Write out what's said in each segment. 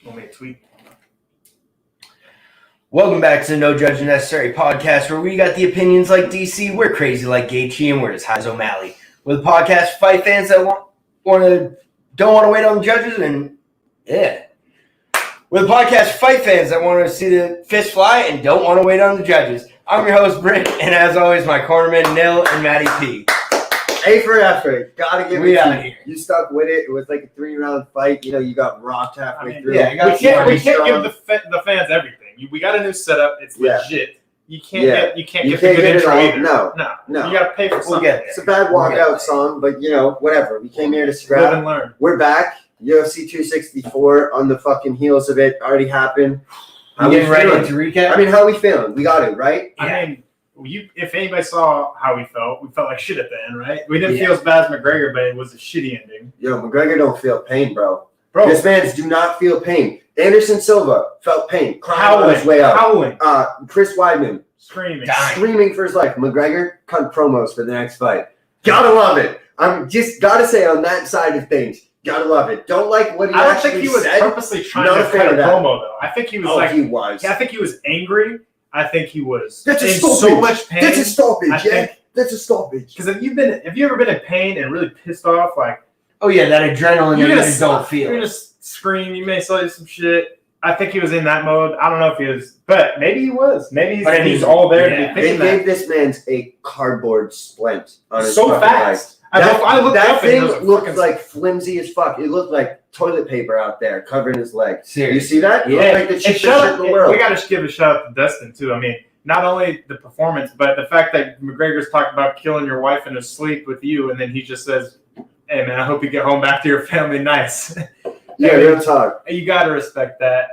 Want me to tweet? Welcome back to the No Judgment Necessary podcast, where we got the opinions like DC, we're crazy like Gaethje, and we're as high as O'Malley. With a podcast for fight fans that don't want to wait on the judges, and with a podcast for fight fans that want to see the fist fly and don't want to wait on the judges. I'm your host Britt, and as always, my cornerman Nil and Matty P. A for effort. Gotta give We it out to you. here. You stuck with it. It was like a 3-round fight. You know, you got rocked halfway through. yeah, We can't give the fans everything. We got a new setup. It's legit. You can't get the good intro either. No. You got to pay for something. It's a bad walkout song, but you know, whatever. We came here to Live scrap. and learn. We're back. UFC 264 on the fucking heels of it. Already happened. I'm getting right into recap. I mean, how we feeling? We got it, right? I mean, if anybody saw how we felt like shit at the end, right? We didn't feel as bad as McGregor, but it was a shitty ending. Yo, McGregor don't feel pain, bro. This man do not feel pain. Anderson Silva felt pain. Crying on his way out. Howling. Chris Weidman. Screaming for his life. McGregor cut promos for the next fight. Gotta love it. I'm just gotta say on that side of things, gotta love it. Don't like what he I don't actually think he was said. purposely trying to cut a promo though. I think he was he was. I think he was angry. I think he was That's in a stoppage. so much pain. That's a stoppage. I That's a stoppage. Because have you ever been in pain and really pissed off? Like, oh yeah, that adrenaline you just don't feel. You're gonna scream. You may say some shit. I think he was in that mode. I don't know if he was, but maybe he was. Maybe he's all there to be thinking They gave this man a cardboard splint on his so fast. That thing looked like flimsy as fuck. It looked like toilet paper out there covering his leg. Seriously. You see that? Yeah. Like the cheapest shit in the world. We got to give a shout out to Dustin too. I mean, not only the performance, but the fact that McGregor's talking about killing your wife in his sleep with you, and then he just says, "Hey man, I hope you get home back to your family nice." Yeah, real talk. You got to respect that.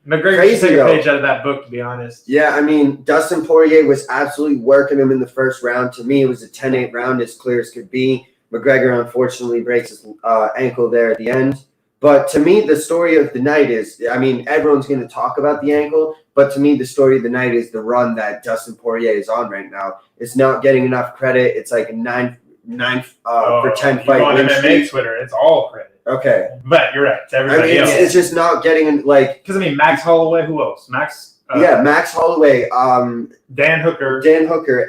McGregor should take a page out of that book, to be honest. Yeah, I mean, Dustin Poirier was absolutely working him in the first round. To me, it was a 10-8 round, as clear as could be. McGregor, unfortunately, breaks his ankle there at the end. But to me, the story of the night is, I mean, everyone's going to talk about the ankle, but to me, the story of the night is the run that Dustin Poirier is on right now. It's not getting enough credit. It's like a 9 for 10 fight win streak. Twitter, it's all credit. Okay. But you're right. It's everybody else. It's just not getting, like... Because, I mean, Max Holloway, who else? Max Holloway, Dan Hooker,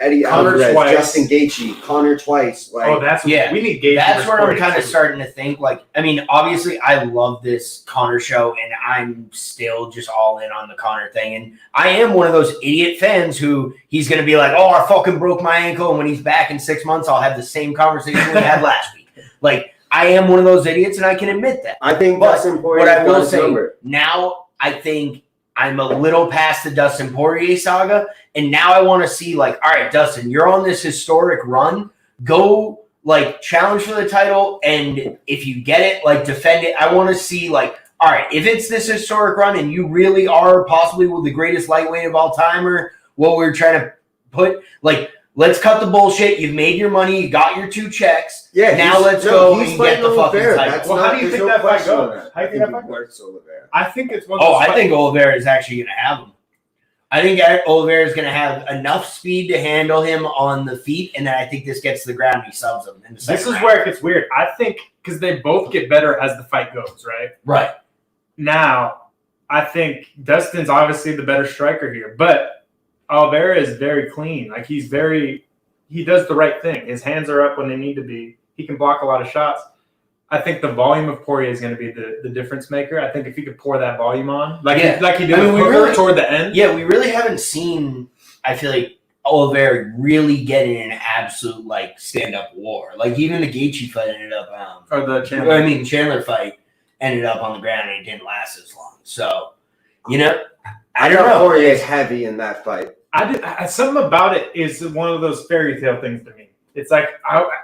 Eddie Connor Alvarez, twice. Justin Gaethje, Connor twice. Like, we need Gaethje. That's where I'm kind of starting to think. Like, I mean, obviously, I love this Connor show, and I'm still just all in on the Connor thing. And I am one of those idiot fans who he's going to be like, "Oh, I fucking broke my ankle," and when he's back in 6 months, I'll have the same conversation we had last week. Like, I am one of those idiots, and I can admit that. I think Dustin Poirier. What I will say now, I think I'm a little past the Dustin Poirier saga, and now I want to see, like, all right, Dustin, you're on this historic run. Go, like, challenge for the title, and if you get it, like, defend it. I want to see, like, all right, if it's this historic run and you really are possibly the greatest lightweight of all time or what we're trying to put, like, let's cut the bullshit. You've made your money. You got your 2 checks. Yeah. Now let's go and get the fucking title. Well, how do you think that fight goes? How do you think that fight goes? I think it's one of those I think Oliveira is actually going to have him. I think Oliveira is going to have enough speed to handle him on the feet, and then I think this gets to the ground and he subs him in the second round. Where it gets weird. I think because they both get better as the fight goes, right? Right. Now, I think Dustin's obviously the better striker here, but Oliveira is very clean. Like, he does the right thing. His hands are up when they need to be. He can block a lot of shots. I think the volume of Poirier is going to be the difference maker. I think if he could pour that volume on, like he did with Hooker toward the end. Yeah, we really haven't seen, I feel like, Oliveira really get in an absolute, like, stand-up war. Like, even the Gaethje fight ended up Chandler fight ended up on the ground and it didn't last as long. So, you know, I don't know. Poirier's heavy in that fight. Something about it is one of those fairy tale things to me. It's like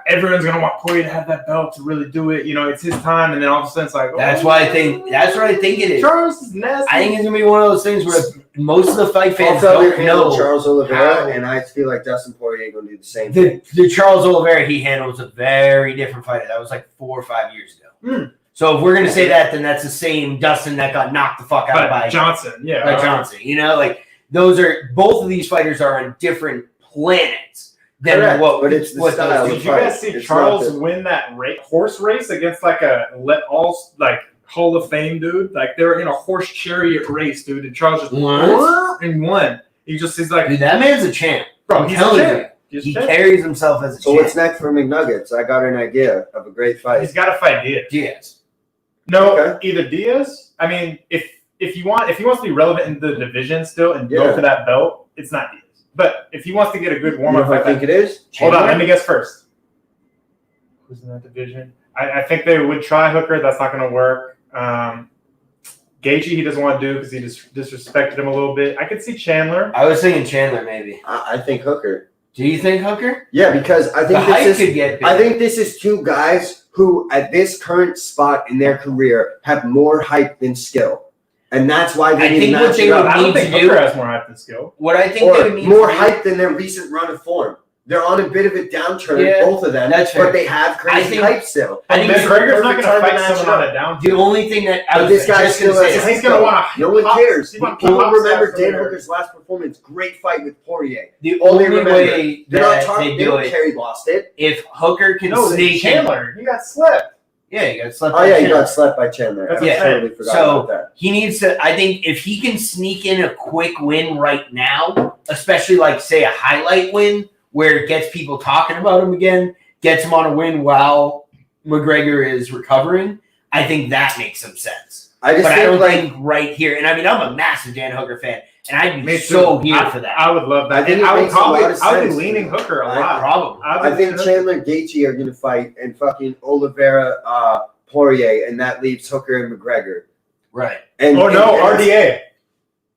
everyone's gonna want Poirier to have that belt to really do it. You know, it's his time, and then all of a sudden it's like that's what I think it is. Charles is nasty. I think it's gonna be one of those things where most of the fight fans don't know Charles Oliveira, and I feel like Dustin Poirier gonna do the same thing. The Charles Oliveira he handles a very different fighter. That was like 4 or 5 years ago. So if we're gonna say that, then that's the same Dustin that got knocked the fuck out by Johnson. Yeah, by Johnson. You know, like both of these fighters are on different planets. Correct, but it's the style. Did you guys see Charles win that horse race against like a Hall of Fame dude. Like they were in a horse chariot race, dude, and Charles just and won. He's like, dude, that man's a champ. bro, he's a champ. He carries himself as a So champ. what's next for McNuggets? I got an idea of a great fight. He's got to fight Diaz. Diaz. No, Okay. either Diaz. I mean, if he wants to be relevant in the division still and go for that belt, it's not Diaz. But if he wants to get a good warm up, I think it is. Hold on, let me guess first. Who's in that division? I think they would try Hooker. That's not going to work. Gaethje, he doesn't want to do because he just disrespected him a little bit. I could see Chandler. I was thinking Chandler, maybe. I think Hooker. Do you think Hooker? Yeah, because I think The height could get big. I think this is two guys who, at this current spot in their career, have more hype than skill, and that's why they I need think to what match they it would up. I don't need think to Hooker do- has more hype than skill. What I think they Or would need more to do- hype than their recent run of form. They're on a bit of a downturn, Yeah, both of them, that's fair. but they have crazy think- hype still. I think McGregor's not going perfect to time to fight match someone it on a down. The only thing that I But was this guy just still going to has say, He's going to want No one cares. People People remember Dan Hooker's last performance. Great fight with Poirier. the All they only remember. way They're not that talking. they They do don't it, care he lost it. if Hooker can No, sneak in. Chandler. He got slept. Yeah, you got slept Oh by yeah, he Chandler. got slept by Chandler. That's I what I'm totally forgot So- about that. He needs to, I think if he can sneak in a quick win right now, especially like say a highlight win where it gets people talking about him again, gets him on a win while McGregor is recovering, I think that makes some sense. I just But I think don't like think right here, and I mean, I'm a massive Dan Hooker fan, and I'd be Me so too. here for that. I would love that. I think And it I would makes a lot probably, of I would be sense. leaning Hooker a I lot. Probably. I think Chandler and Gaethje are gonna fight and fucking Oliveira Poirier, and that leaves Hooker and McGregor. Right. And Oh no, and- RDA.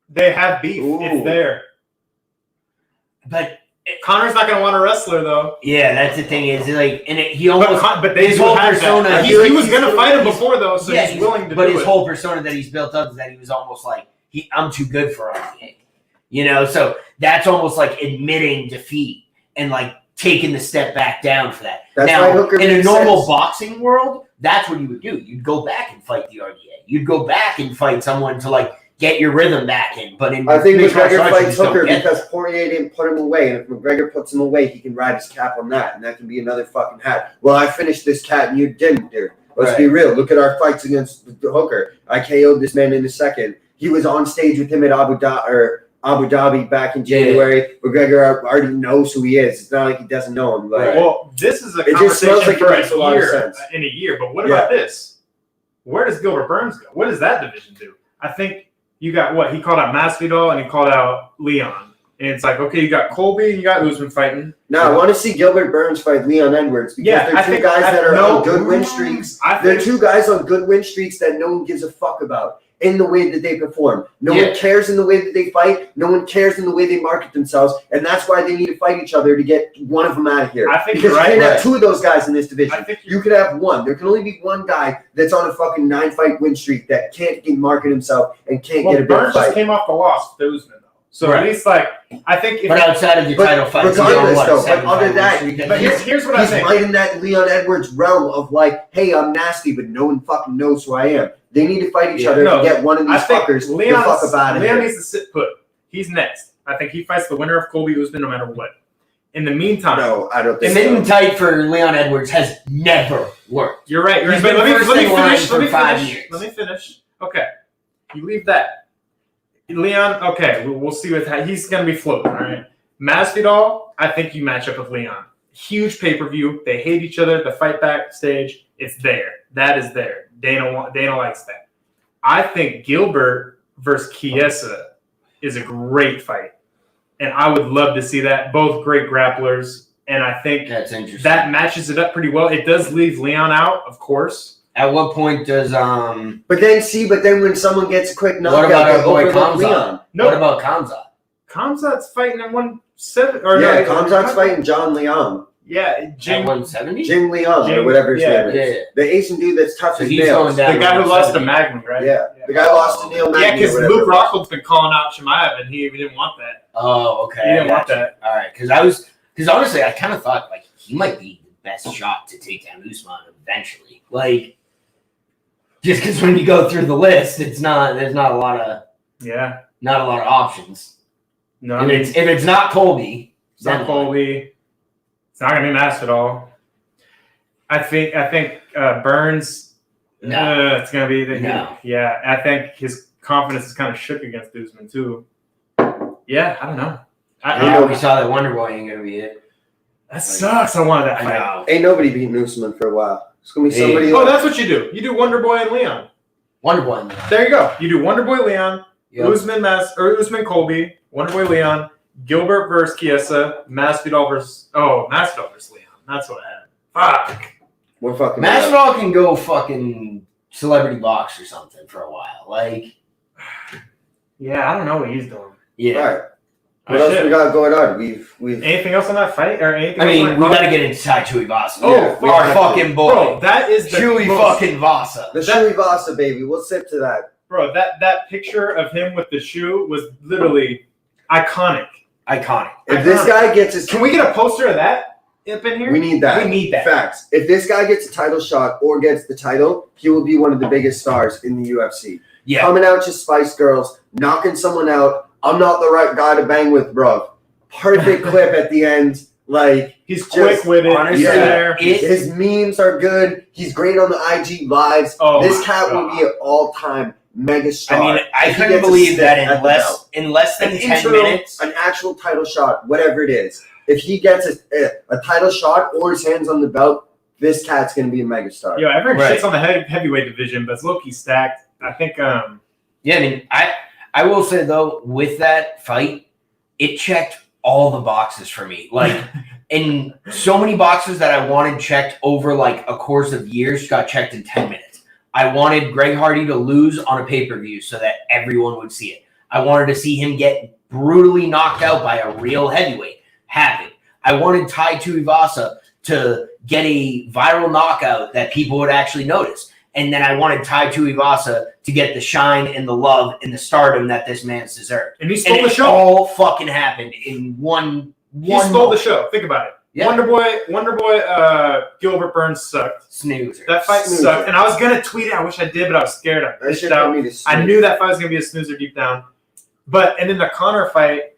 They have beef. Ooh. It's there. But Connor's not going to want a wrestler though. yeah, that's the thing is like, and he almost But they his do whole have persona- that. I He feel like was he's going to still- fight him before though, so yeah, he's willing to but do his it. whole persona that he's built up is that he was almost like I'm too good for RDA. You know, so that's almost like admitting defeat and like taking the step back down for that. That's now, why Hooker in a makes normal sense. boxing world, that's what you would do. You'd go back and fight the RDA. You'd go back and fight someone to like get your rhythm back in. But in I think mixed martial McGregor arts, you fights just don't Hooker get that. because Poirier didn't put him away, and if McGregor puts him away, he can ride his cap on that, and that can be another fucking hat. Well, I finished this cat, and you didn't, dude. Let's be real. Look at our fights against Hooker. I KO'd this man in a second. He was on stage with him at Abu Dhabi back in January. McGregor already knows who he is. It's not like he doesn't know him. Like, Well, this is a It just smells conversation like it for makes a lot of year, sense. in a year. But what about this? Where does Gilbert Burns go? What does that division do? I think you got what? He called out Masvidal and he called out Leon. And it's like, okay, you got Colby and you got Usman fighting. now I want to see Gilbert Burns fight Leon Edwards because Yeah, they're I two think guys that are no, on good win streaks. I They're think two guys on good win streaks that no one gives a fuck about in the way that they perform. No Yeah. one cares in the way that they fight. No one cares in the way they market themselves. And that's why they need to fight each other to get one of them out of here. I think because you're right, you can't right. have two of those guys in this division. I think You could have one. There can only be one guy that's on a fucking 9-fight win streak that can't get market himself and can't get a big Burns just fight. came off the loss with Usman though. So Right. at least like I think if But outside of the But title fights, he's on regardless, what, though, but 7 other fight that- win streak? but here's what I He's think. right in that Leon Edwards realm of like, hey, I'm nasty, but no one fucking knows who I am. They need to fight each Yeah. other No, to get one of I these think fuckers Leon the fuck up out of Leon here. needs to sit put. He's next. I think he fights the winner of Colby Usman no matter what. In the meantime, No, I don't think Admitting so. tight for Leon Edwards has never worked. you're right. You're He's right. been But first let me in line finish. for Let me 5 finish. years. Let me finish. Okay, you leave that. Leon. Okay, we'll see what he's going to be floating. All right. Masvidal. I think you match up with Leon. Huge pay per view. They hate each other. The fight backstage. It's there. That is there. Dana likes that. I think Gilbert versus Chiesa is a great fight. And I would love to see that. Both great grapplers. And I think That's interesting. that matches it up pretty well. It does leave Leon out, of course. At what point does But then when someone gets a quick knockout, what about they our boy overlook Kamzat? Leon. No. What about Kamzat? Kamzat's fighting at 170. Or Yeah, no, Kamzat's fighting John Leon. Yeah, At Jim, 170? Jim Leon, or Jim- whatever his yeah, name is. Yeah, yeah. The Asian dude that's tough So as he's nails. going down. the guy who lost to 170. Magnum, right? Yeah. The guy lost to Neil Yeah, Magny. because or whatever. Luke Rockhold's been calling out Chimaev, and he didn't want that. Oh, okay. He didn't I want gotcha. that. All right, because honestly, I kind of thought like he might be the best shot to take down Usman eventually. Like, just because when you go through the list, there's not a lot of Yeah. options. No, I If mean, it's if it's not Colby, it's not then Colby. It's not going to be Masvidal. I think Burns No. It's gonna be No. Yeah, I think his confidence is kind of shook against Usman too. Yeah, I don't know. We saw that Wonder Boy ain't gonna be it. That sucks. I wanted that I fight. know. Ain't nobody beating Usman for a while. It's gonna be somebody. Oh, that's what you do. You do Wonder Boy and Leon. Wonder Boy. There you go. You do Wonder Boy Leon, Yep. Usman Colby, Wonder Boy Leon, Gilbert versus Chiesa, Masvidal versus Masvidal versus Leon. That's what I had. Fuck. We're fucking. Masvidal can go fucking celebrity box or something for a while. Like, Yeah, I don't know what he's doing. yeah. All right. What else we got going on? We've. Anything else on that fight or anything? I mean, else we on got to get into Tai Tuivasa. Oh, Yeah, we our have fucking boy. Bro, that is the Chewy most- fucking Vasa. The Shui Vasa, baby. We'll sip to that. Bro, that picture of him with the shoe was literally iconic. Iconic. If this guy gets his, Can we get a poster of that up in here? we need that. We need that. Facts. If this guy gets a title shot or gets the title, he will be one of the biggest stars in the UFC. Yeah. Coming out to Spice Girls, knocking someone out. I'm not the right guy to bang with, bro. Perfect clip at the end. Like, He's quick with it. honestly, He's there. his memes are good. He's great on the IG lives. Oh This my cat will God. be an all-time mega star. I mean, I If he couldn't gets a believe stick that at the in less than An 10 intro, minutes. an actual title shot, whatever it is. If he gets a title shot or his hands on the belt, this cat's gonna be a megastar. Yo, everyone Right. shits on the heavyweight division, but it's low-key stacked. I think Yeah, I mean, I will say, though, with that fight, it checked all the boxes for me. Like, in so many boxes that I wanted checked over, like, a course of years got checked in 10 minutes. I wanted Greg Hardy to lose on a pay-per-view so that everyone would see it. I wanted to see him get brutally knocked out by a real heavyweight. Happened. I wanted Tai Tuivasa to get a viral knockout that people would actually notice. And then I wanted Tai Tuivasa to get the shine and the love and the stardom that this man's deserved. and he And stole the it show. all fucking happened in one He stole the moment. show. Think about it. Yeah. Wonder Boy, Gilbert Burns sucked. Snoozer. That fight Snoozer. sucked. And I was gonna tweet it. I wish I did, but I was scared. I That pushed shit out. got me to I knew that fight was gonna be a snoozer deep down. And in the Conor fight,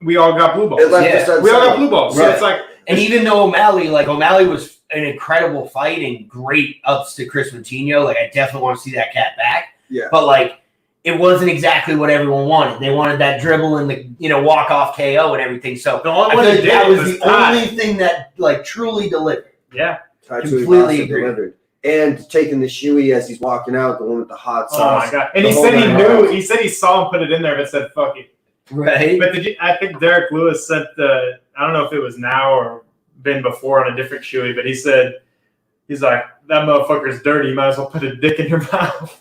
we all got blue balls. It left Yeah. us We all got unsettled. blue balls. So Right. it's like And even though O'Malley was an incredible fight and great ups to Chris Moutinho, like I definitely want to see that cat back. Yeah. But like it wasn't exactly what everyone wanted. They wanted that dribble and the walk off KO and everything. So the only I one feel that like did that it was the Ty. only thing that like truly delivered. Yeah. Tai Completely Tuivasa agree. delivered. And taking the shoey as he's walking out, the one with the hot Oh sauce. my god. And The he whole said he nine knew. yards. He said he saw him put it in there, but said fuck it. Right. But I think Derek Lewis sent I don't know if it was now or been before on a different shoey, but he's like, that motherfucker's dirty. You might as well put a dick in your mouth.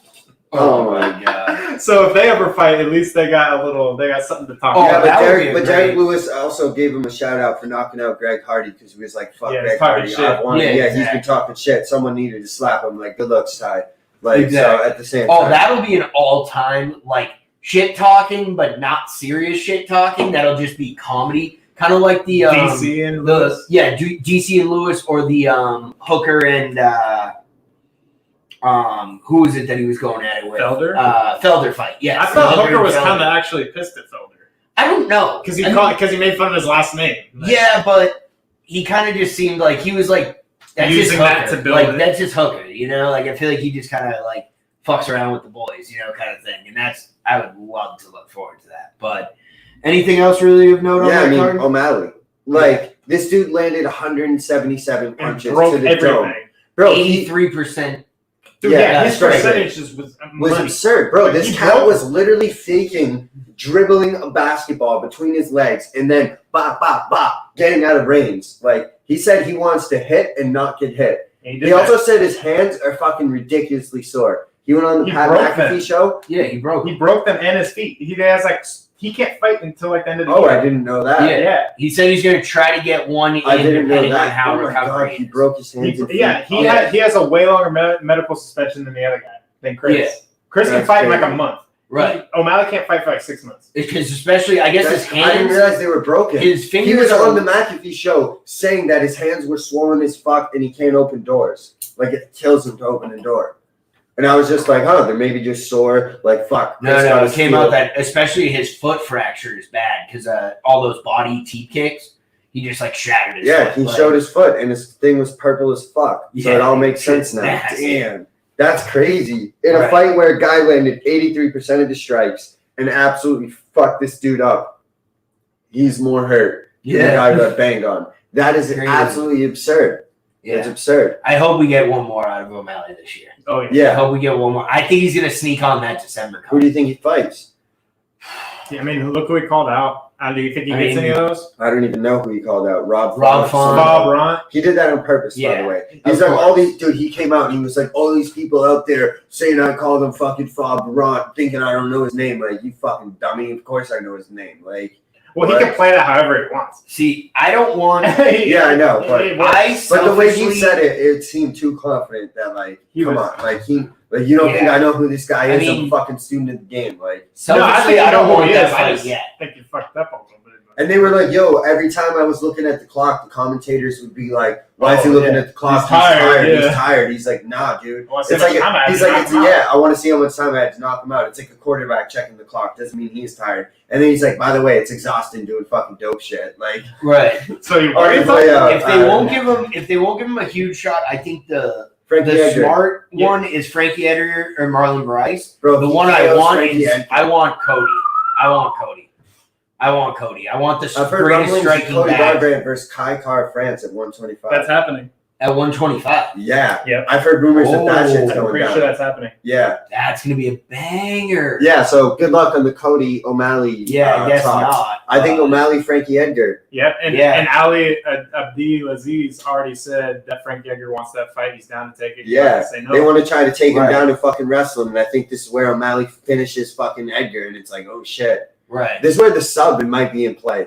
Oh my god. So if they ever fight, at least they got something to talk Oh, Yeah, about. that would be but a Derek great- Lewis also gave him a shout out for knocking out Greg Hardy because he was like, "Fuck Yeah, Greg he's talking Hardy." shit. I wanted, Yeah, he's been exactly. talking shit. Someone needed to slap him. Like, good looks, Ty. Like, Exactly. so at the same Oh, time, that'll be an all-time like shit talking, but not serious shit talking. That'll just be comedy, kind of like the DC and Lewis. DC and Lewis, or the Hooker and who was it that he was going at it with? Felder? Felder fight. Yes. I thought Hooker and was Felder. kind of actually pissed at Felder I don't know because I mean, he made fun of his last name. Like, yeah, but he kind of just seemed like he was like that's Using his that Hooker. to build like it. that's his Hooker. You know, like I feel like he just kind of like fucks around with the boys, you know, kind of thing. And I would love to look forward to that. But anything else really of note on yeah, I that mean, card? O'Malley. Like, this dude landed 177 and punches broke to the everything. dome. Bro, he 83%. Dude, Yeah, yeah, his that's right. percentages was money. absurd, bro. This He cat broke- was literally faking dribbling a basketball between his legs and then bop, bop, bop, getting out of range. Like, he said he wants to hit and not get hit. And he did He that. also said his hands are fucking ridiculously sore. He went on the He Pat broke McAfee them. show. Yeah, he broke. He broke them and his feet. He can't fight until like the end of the Oh, year. I didn't know that. Yeah. He said he's going to try to get one in I didn't know depending on that. how Oh my God, recovery he is. broke his hands and feet. He has a way longer medical suspension than the other guy, than Chris. Yeah. Chris can That's fight in like crazy. a month. Right. O'Malley can't fight for like 6 months. Because especially, I guess his I didn't hands, realize they were broken. his fingers He was are- on the McAfee show saying that his hands were swollen as fuck and he can't open doors. Like, it kills him to open a door. And I was just like, oh, they're maybe just sore. Like, fuck. No, Chris no, got it his came feel. out that especially his foot fracture is bad because all those body teep kicks, he just like shattered his Yeah, foot. he like, showed his foot and his thing was purple as fuck. So Yeah, it all makes sense now. nasty. Damn. That's crazy. In a fight where a guy landed 83% of the strikes and absolutely fucked this dude up, he's more hurt than the guy who got banged on. That is absolutely absurd. Yeah. It's absurd. I hope we get one more out of O'Malley this year. Oh, yeah. I hope we get one more. I think he's going to sneak on that December card. Who do you think he fights? Yeah, I mean, look who he called out. Do you think he gets any of those? I don't even know who he called out. Rob Font. He did that on purpose, by the way. He's like, all these, dude, he came out and he was like, all these people out there saying I called him fucking Fabrant, thinking I don't know his name. Like, you fucking dummy. Of course I know his name. Like, well, he can play that however he wants. See, I don't want. Yeah, I know, but the way he selfishly- said it, it seemed too confident that like, come on, like you don't Yeah. think I know who this guy is? mean- I'm a fucking student of the game, like. Selfishly, I don't want that fight yet. I think you fucked up a little bit. And they were like, yo, every time I was looking at the clock, the commentators would be like, why is he looking at the clock? He's tired. He's tired. He's like, nah, dude. Well, It's like, he's like, I want to see how much time I had to knock him out. It's like a quarterback checking the clock. Doesn't mean he's tired. And then he's like, by the way, it's exhausting doing fucking dope shit. Like, right. So you if they won't give him a huge shot, I think the smart one is Frankie Edgar or Marlon Bryce. Bro, the one I want is I want Cody. I want the greatest striking Cody back Garbrandt versus Kai Kara France at 125. That's happening. at 125. Yeah. Yep. I've heard rumors that shit's I'm going pretty down. sure that's happening. Yeah. That's going to be a banger. Yeah, so good luck on the Cody O'Malley I guess talks. not. I think O'Malley, Frankie Edgar. Yep, and Ali Abdelaziz already said that Frank Edgar wants that fight. He's down to take it. Yeah, say no. they want to try to take him down and fucking wrestle him, and I think this is where O'Malley finishes fucking Edgar, and it's like, oh shit. Right. This is where the sub might be in play.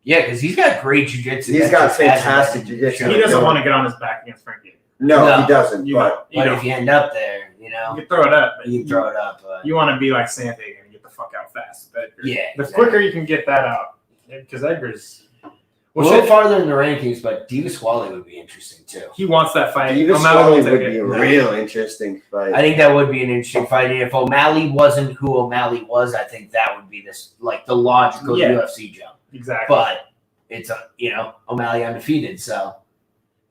Yeah, because he's got great jiu-jitsu. He's got fantastic jiu-jitsu. He doesn't want to get on his back against Frank Edgar. No, he doesn't. But if you end up there, you can throw it up. You can throw it up. You want to be like Sandhagen and get the fuck out fast. Yeah. The quicker you can get that out, because Edgar's a little farther in the rankings, but Divasquale would be interesting too. He wants that fight. Divasquale would be a real interesting fight. I think that would be an interesting fight. And if O'Malley wasn't who O'Malley was, I think that would be the logical UFC jump. Exactly. But it's O'Malley undefeated, so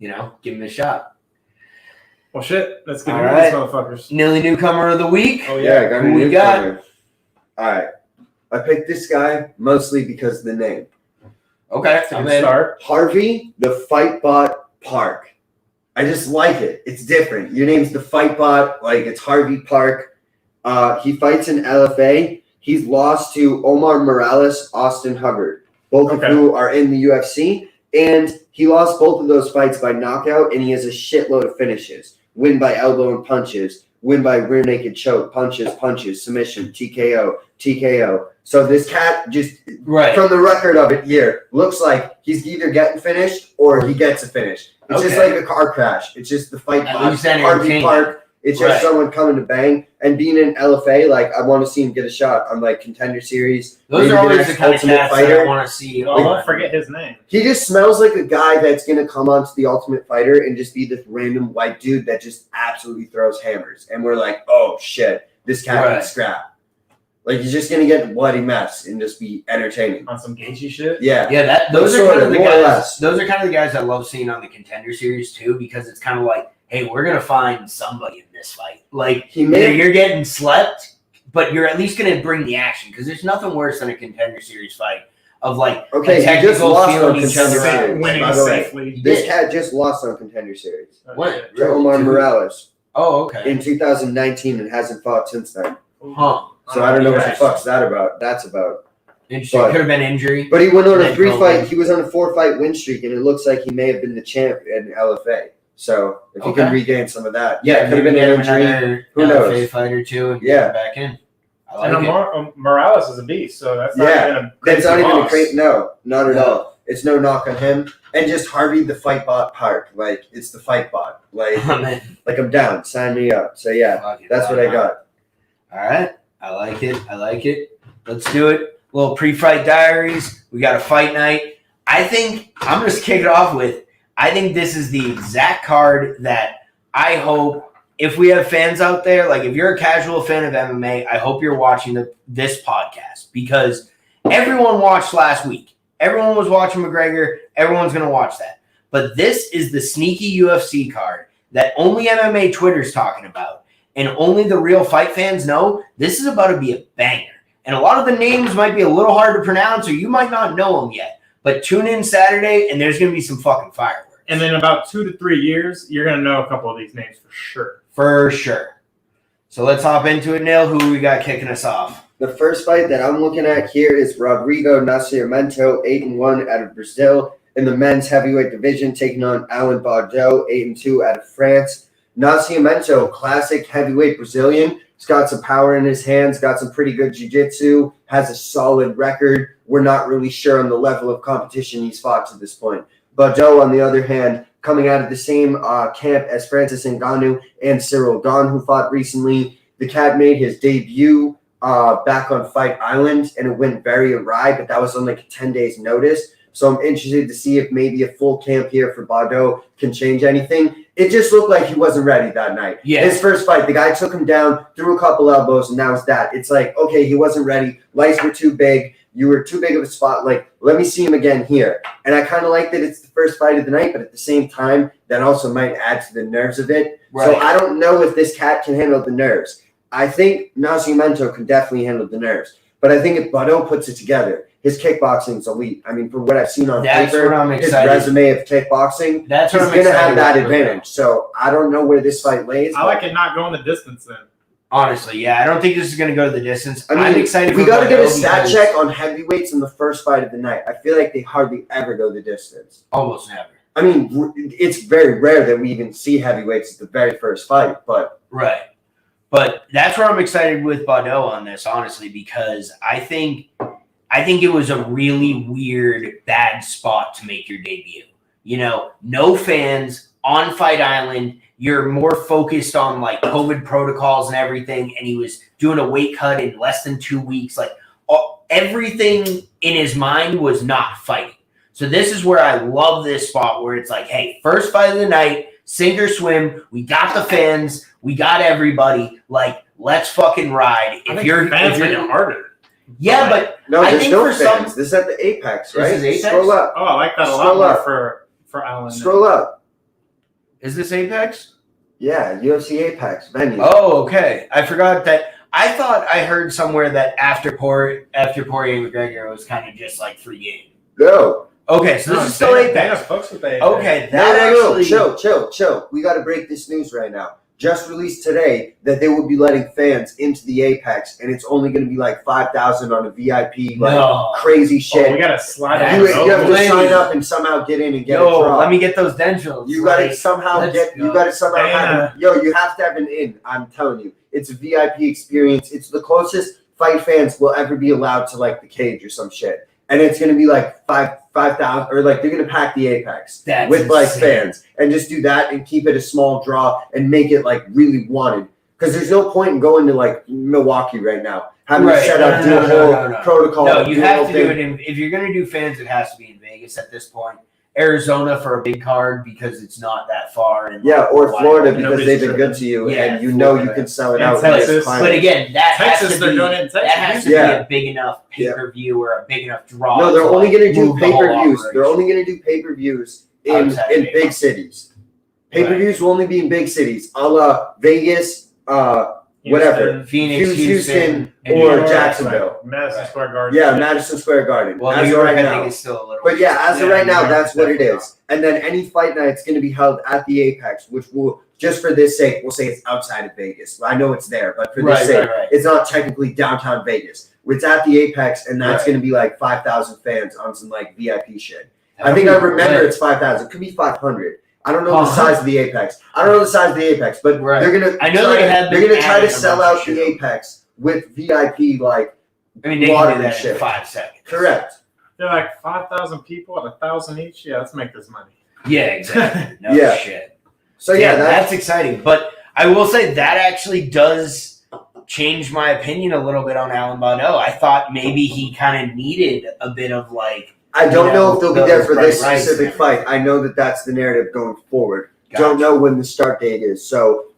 give him a shot. Well, shit. Let's get into right. these motherfuckers. Newly newcomer of the week. Oh yeah, I got who we got? All right, I picked this guy mostly because of the name. Okay, I'm in. Start. Harvey the Fightbot Park. I just like it. It's different. Your name's the Fightbot, like it's Harvey Park. He fights in LFA. He's lost to Omar Morales, Austin Hubbard, both of who are in the UFC, and he lost both of those fights by knockout, and he has a shitload of finishes. Win by elbow and punches, win by rear naked choke, punches, submission, TKO. So this cat just, from the record of it here, looks like he's either getting finished or he gets a finish. It's just like a car crash. It's just the fight box, Harvey Park. It's just someone coming to bang. And being in LFA, like, I want to see him get a shot on, like, Contender Series. Those are always the kind of cats that I want to see. Don't forget his name. He just smells like a guy that's going to come onto the Ultimate Fighter and just be this random white dude that just absolutely throws hammers. And we're like, oh, shit, this cat can scrap. Like, he's just going to get a bloody mess and just be entertaining. On some Gaethje shit? Yeah. Yeah, those are kind of the guys. Those are kind of the guys I love seeing on the Contender Series, too, because it's kind of like, hey, we're going to find somebody in this fight. Like, you're getting slept, but you're at least going to bring the action, because there's nothing worse than a Contender Series fight of, like, he just lost on Contender Series. Winning safely. This cat just lost on Contender Series. What? To Omar Morales. Oh, okay. In 2019 and hasn't fought since then. Huh. So I don't know what the fuck's that's about. Interesting. Could have been injury. But he went on a 4-fight win streak, and it looks like he may have been the champ in LFA. So if he can regain some of that, it could have been an injury. Who knows? Fighter too, and get him back in. I like Morales is a beast, so that's not even a crazy loss. No, not at all. It's no knock on him. And just Harvey the Fightbot Park, like it's the Fightbot, like I'm down. Sign me up. So that's what I got. All right, I like it. Let's do it. A little pre-fight diaries. We got a fight night. I think I'm just kick it off with. I think this is the exact card that I hope, if we have fans out there, like if you're a casual fan of MMA, I hope you're watching this podcast, because everyone watched last week. Everyone was watching McGregor. Everyone's going to watch that. But this is the sneaky UFC card that only MMA Twitter's talking about. And only the real fight fans know this is about to be a banger. And a lot of the names might be a little hard to pronounce, or you might not know them yet. But tune in Saturday, and there's going to be some fucking fireworks. And in about 2 to 3 years, you're going to know a couple of these names for sure. For sure. So let's hop into it, Neil. Who we got kicking us off? The first fight that I'm looking at here is Rodrigo Nascimento, 8-1 out of Brazil in the men's heavyweight division, taking on Alan Baudot, 8-2 out of France. Nascimento, classic heavyweight Brazilian. He's got some power in his hands, got some pretty good jiu-jitsu, has a solid record. We're not really sure on the level of competition he's fought to this point. Baudot, on the other hand, coming out of the same camp as Francis Ngannou and Cyril Gane, who fought recently. The cat made his debut back on Fight Island, and it went very awry, but that was on like 10 days notice. So I'm interested to see if maybe a full camp here for Baudot can change anything. It just looked like he wasn't ready that night. Yeah. His first fight, the guy took him down, threw a couple elbows, and that was that. It's like, okay, he wasn't ready. Lights were too big. You were too big of a spot. Like, let me see him again here. And I kind of like that it's the first fight of the night, but at the same time, that also might add to the nerves of it. Right. So I don't know if this cat can handle the nerves. I think Nascimento can definitely handle the nerves. But I think if Baudot puts it together, his kickboxing is elite. I mean, from what I've seen on paper, his resume of kickboxing, he's going to have that advantage. So I don't know where this fight lays. I like it not going the distance then. Honestly, yeah. I don't think this is going to go to the distance. I mean, I'm excited. We got to get a stat check on heavyweights in the first fight of the night. I feel like they hardly ever go the distance. Almost never. I mean, it's very rare that we even see heavyweights at the very first fight, but right. But that's where I'm excited with Baudot on this, honestly, because I think it was a really weird, bad spot to make your debut. You know, no fans on Fight Island. You're more focused on like COVID protocols and everything. And he was doing a weight cut in less than 2 weeks. Like everything in his mind was not fighting. So this is where I love this spot where it's like, hey, first fight of the night, sink or swim. We got the fans. We got everybody. Like, let's fucking ride. If you're fans, make it harder. Yeah, but no, I there's think no for fans. some, this is at the Apex, right? This is Apex? Scroll up. Oh, I like that a lot more for Alan. Scroll up. Is this Apex? Yeah, UFC Apex venue. Oh, okay. I forgot that. I thought I heard somewhere that after Poirier McGregor, it was kind of just like free game. No. Okay, so this is still Apex. Folks with Apex. Okay, No. Chill. We got to break this news right now. Just released today that they will be letting fans into the Apex, and it's only going to be like 5,000 on a VIP, crazy shit. Oh, we got to slide You have to sign up and somehow get in and get a draw. Let me get those dentals. You got to somehow have you have to have an in. I'm telling you, it's a VIP experience. It's the closest fight fans will ever be allowed to like the cage or some shit, and it's going to be like 5,000 or like they're going to pack the Apex with like fans and just do that and keep it a small draw and make it like really wanted. Because there's no point in going to like Milwaukee right now, having to set up the whole protocol. No, you have to do it if you're going to do fans, it has to be in Vegas at this point. Arizona for a big card because it's not that far. And or Florida because they've been good to you and you can sell it out. Texas. But again, that has to be a big enough pay-per-view or a big enough draw. No, they're only going to do pay-per-views. They're only going to do pay-per-views in big cities. Pay-per-views will only be in big cities, a la Vegas, whatever, Phoenix, Houston, or Jacksonville. Madison Square Garden. Yeah, Madison Square Garden. Well, New York, I think, is still a little. But yeah, as of right now, that's what it is. And then any fight night's going to be held at the Apex, which will, just for this sake, we'll say it's outside of Vegas. I know it's there, but for this sake, it's not technically downtown Vegas. It's at the Apex, and that's going to be like 5,000 fans on some like VIP shit. I think I remember it's 5,000. It could be 500. I don't know the size of the Apex. But they're gonna. I know they're gonna try to sell out the Apex with VIP like. I mean, they can do that in 5 seconds. Correct. They're like 5,000 people at 1,000 each. Yeah, let's make this money. Yeah, exactly. No shit. So that's exciting. But I will say that actually does change my opinion a little bit on Alan Baudot. I thought maybe he kind of needed a bit of like. I don't know if they'll be there for this specific fight. I know that that's the narrative going forward. Gotcha. Don't know when the start date is, so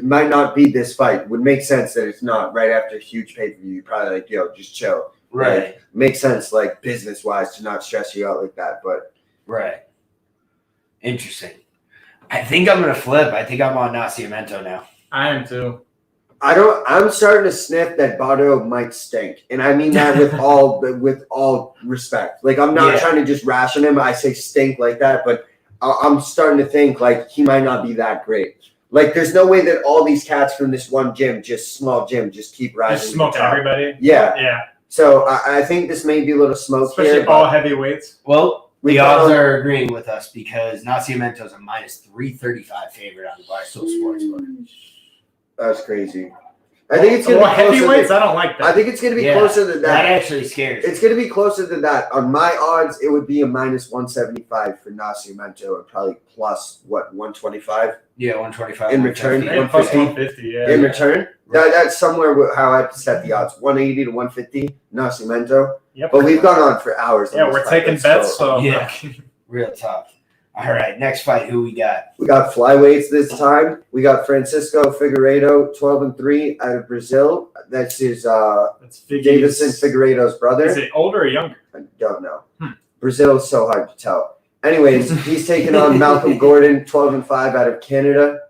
might not be this fight. Would make sense that it's not right after a huge pay-per-view. You're probably like, just chill. Right. Like, makes sense, like business-wise, to not stress you out like that. But right. Interesting. I think I'm gonna flip. I think I'm on Nascimento now. I am too. I'm starting to sniff that Bardo might stink, and I mean that with all respect. Like I'm not trying to just ration him. I say stink like that, but I'm starting to think like he might not be that great. Like there's no way that all these cats from this one gym, just small gym, just keep rising. Just smoke everybody. Yeah. Yeah. So I think this may be a little smoke Especially here, all heavyweights. Well, the odds are agreeing with us because Nascimento is a minus 335 favorite on the Barstool Sportsbook. That's crazy. I think it's going to be heavyweights. I don't like that. I think it's going to be closer than that. That actually scares me. It's going to be closer than that. On my odds, it would be a minus 175 for Nascimento and probably plus, 125? Yeah, 125. In return, 150, yeah. In return? That's somewhere how I set the odds. 180 to 150, Nascimento. Yep. But we've gone on for hours. Yeah, we're taking bets, so. Yeah, real tough. All right, next fight, who we got? We got flyweights this time. We got Francisco Figueiredo, 12-3 out of Brazil. That's his Davison Figueiredo's brother. Is it older or younger? I don't know. Brazil is so hard to tell. Anyways, he's taking on Malcolm Gordon, 12-5 out of Canada.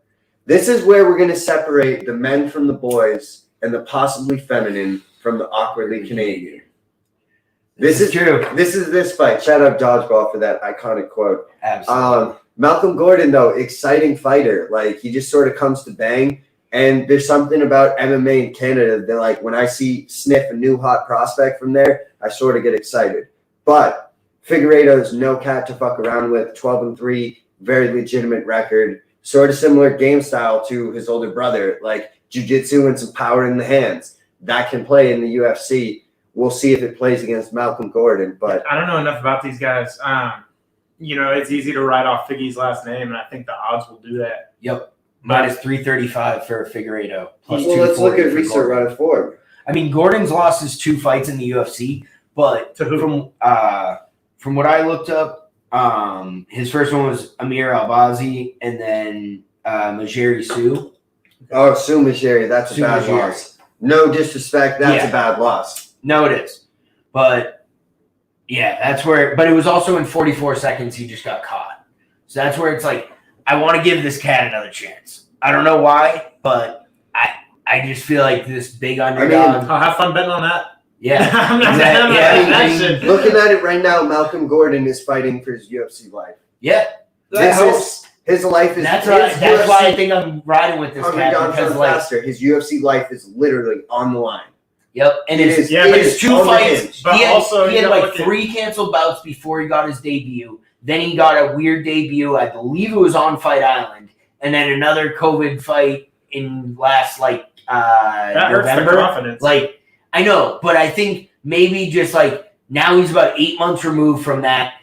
This is where we're going to separate the men from the boys and the possibly feminine from the awkwardly Canadian. This is true. This is this fight. Shout out Dodgeball for that iconic quote. Absolutely. Malcolm Gordon, though, exciting fighter. Like, he just sort of comes to bang. And there's something about MMA in Canada that, like, when I sniff a new hot prospect from there, I sort of get excited. But Figueiredo is no cat to fuck around with. 12-3, very legitimate record. Sort of similar game style to his older brother, like jiu-jitsu and some power in the hands. That can play in the UFC. We'll see if it plays against Malcolm Gordon. But I don't know enough about these guys. It's easy to write off Figgy's last name, and I think the odds will do that. Yep. Minus 335 for Figueiredo. Plus well, let's look at recent run of form. I mean, Gordon's lost his 2 fights in the UFC, but from what I looked up, his first one was Amir Albazi, and then Majeri Sue. Oh, Sue Majeri, that's a bad loss. No disrespect, that's a bad loss. No, it is. But, yeah, that's where – but it was also in 44 seconds he just got caught. So that's where it's like, I want to give this cat another chance. I don't know why, but I just feel like this big underdog. I'll have fun betting on that. Yeah. Looking at it right now, Malcolm Gordon is fighting for his UFC life. Yeah. His life is. That's why I think I'm riding with this cat because faster. His UFC life is literally on the line. Yep, and it is 2 fights. But he had like 3 3 canceled bouts before he got his debut. Then he got a weird debut. I believe it was on Fight Island, and then another COVID fight in last that November. hurts the confidence. Like I know, but I think maybe just like now he's about 8 months removed from that.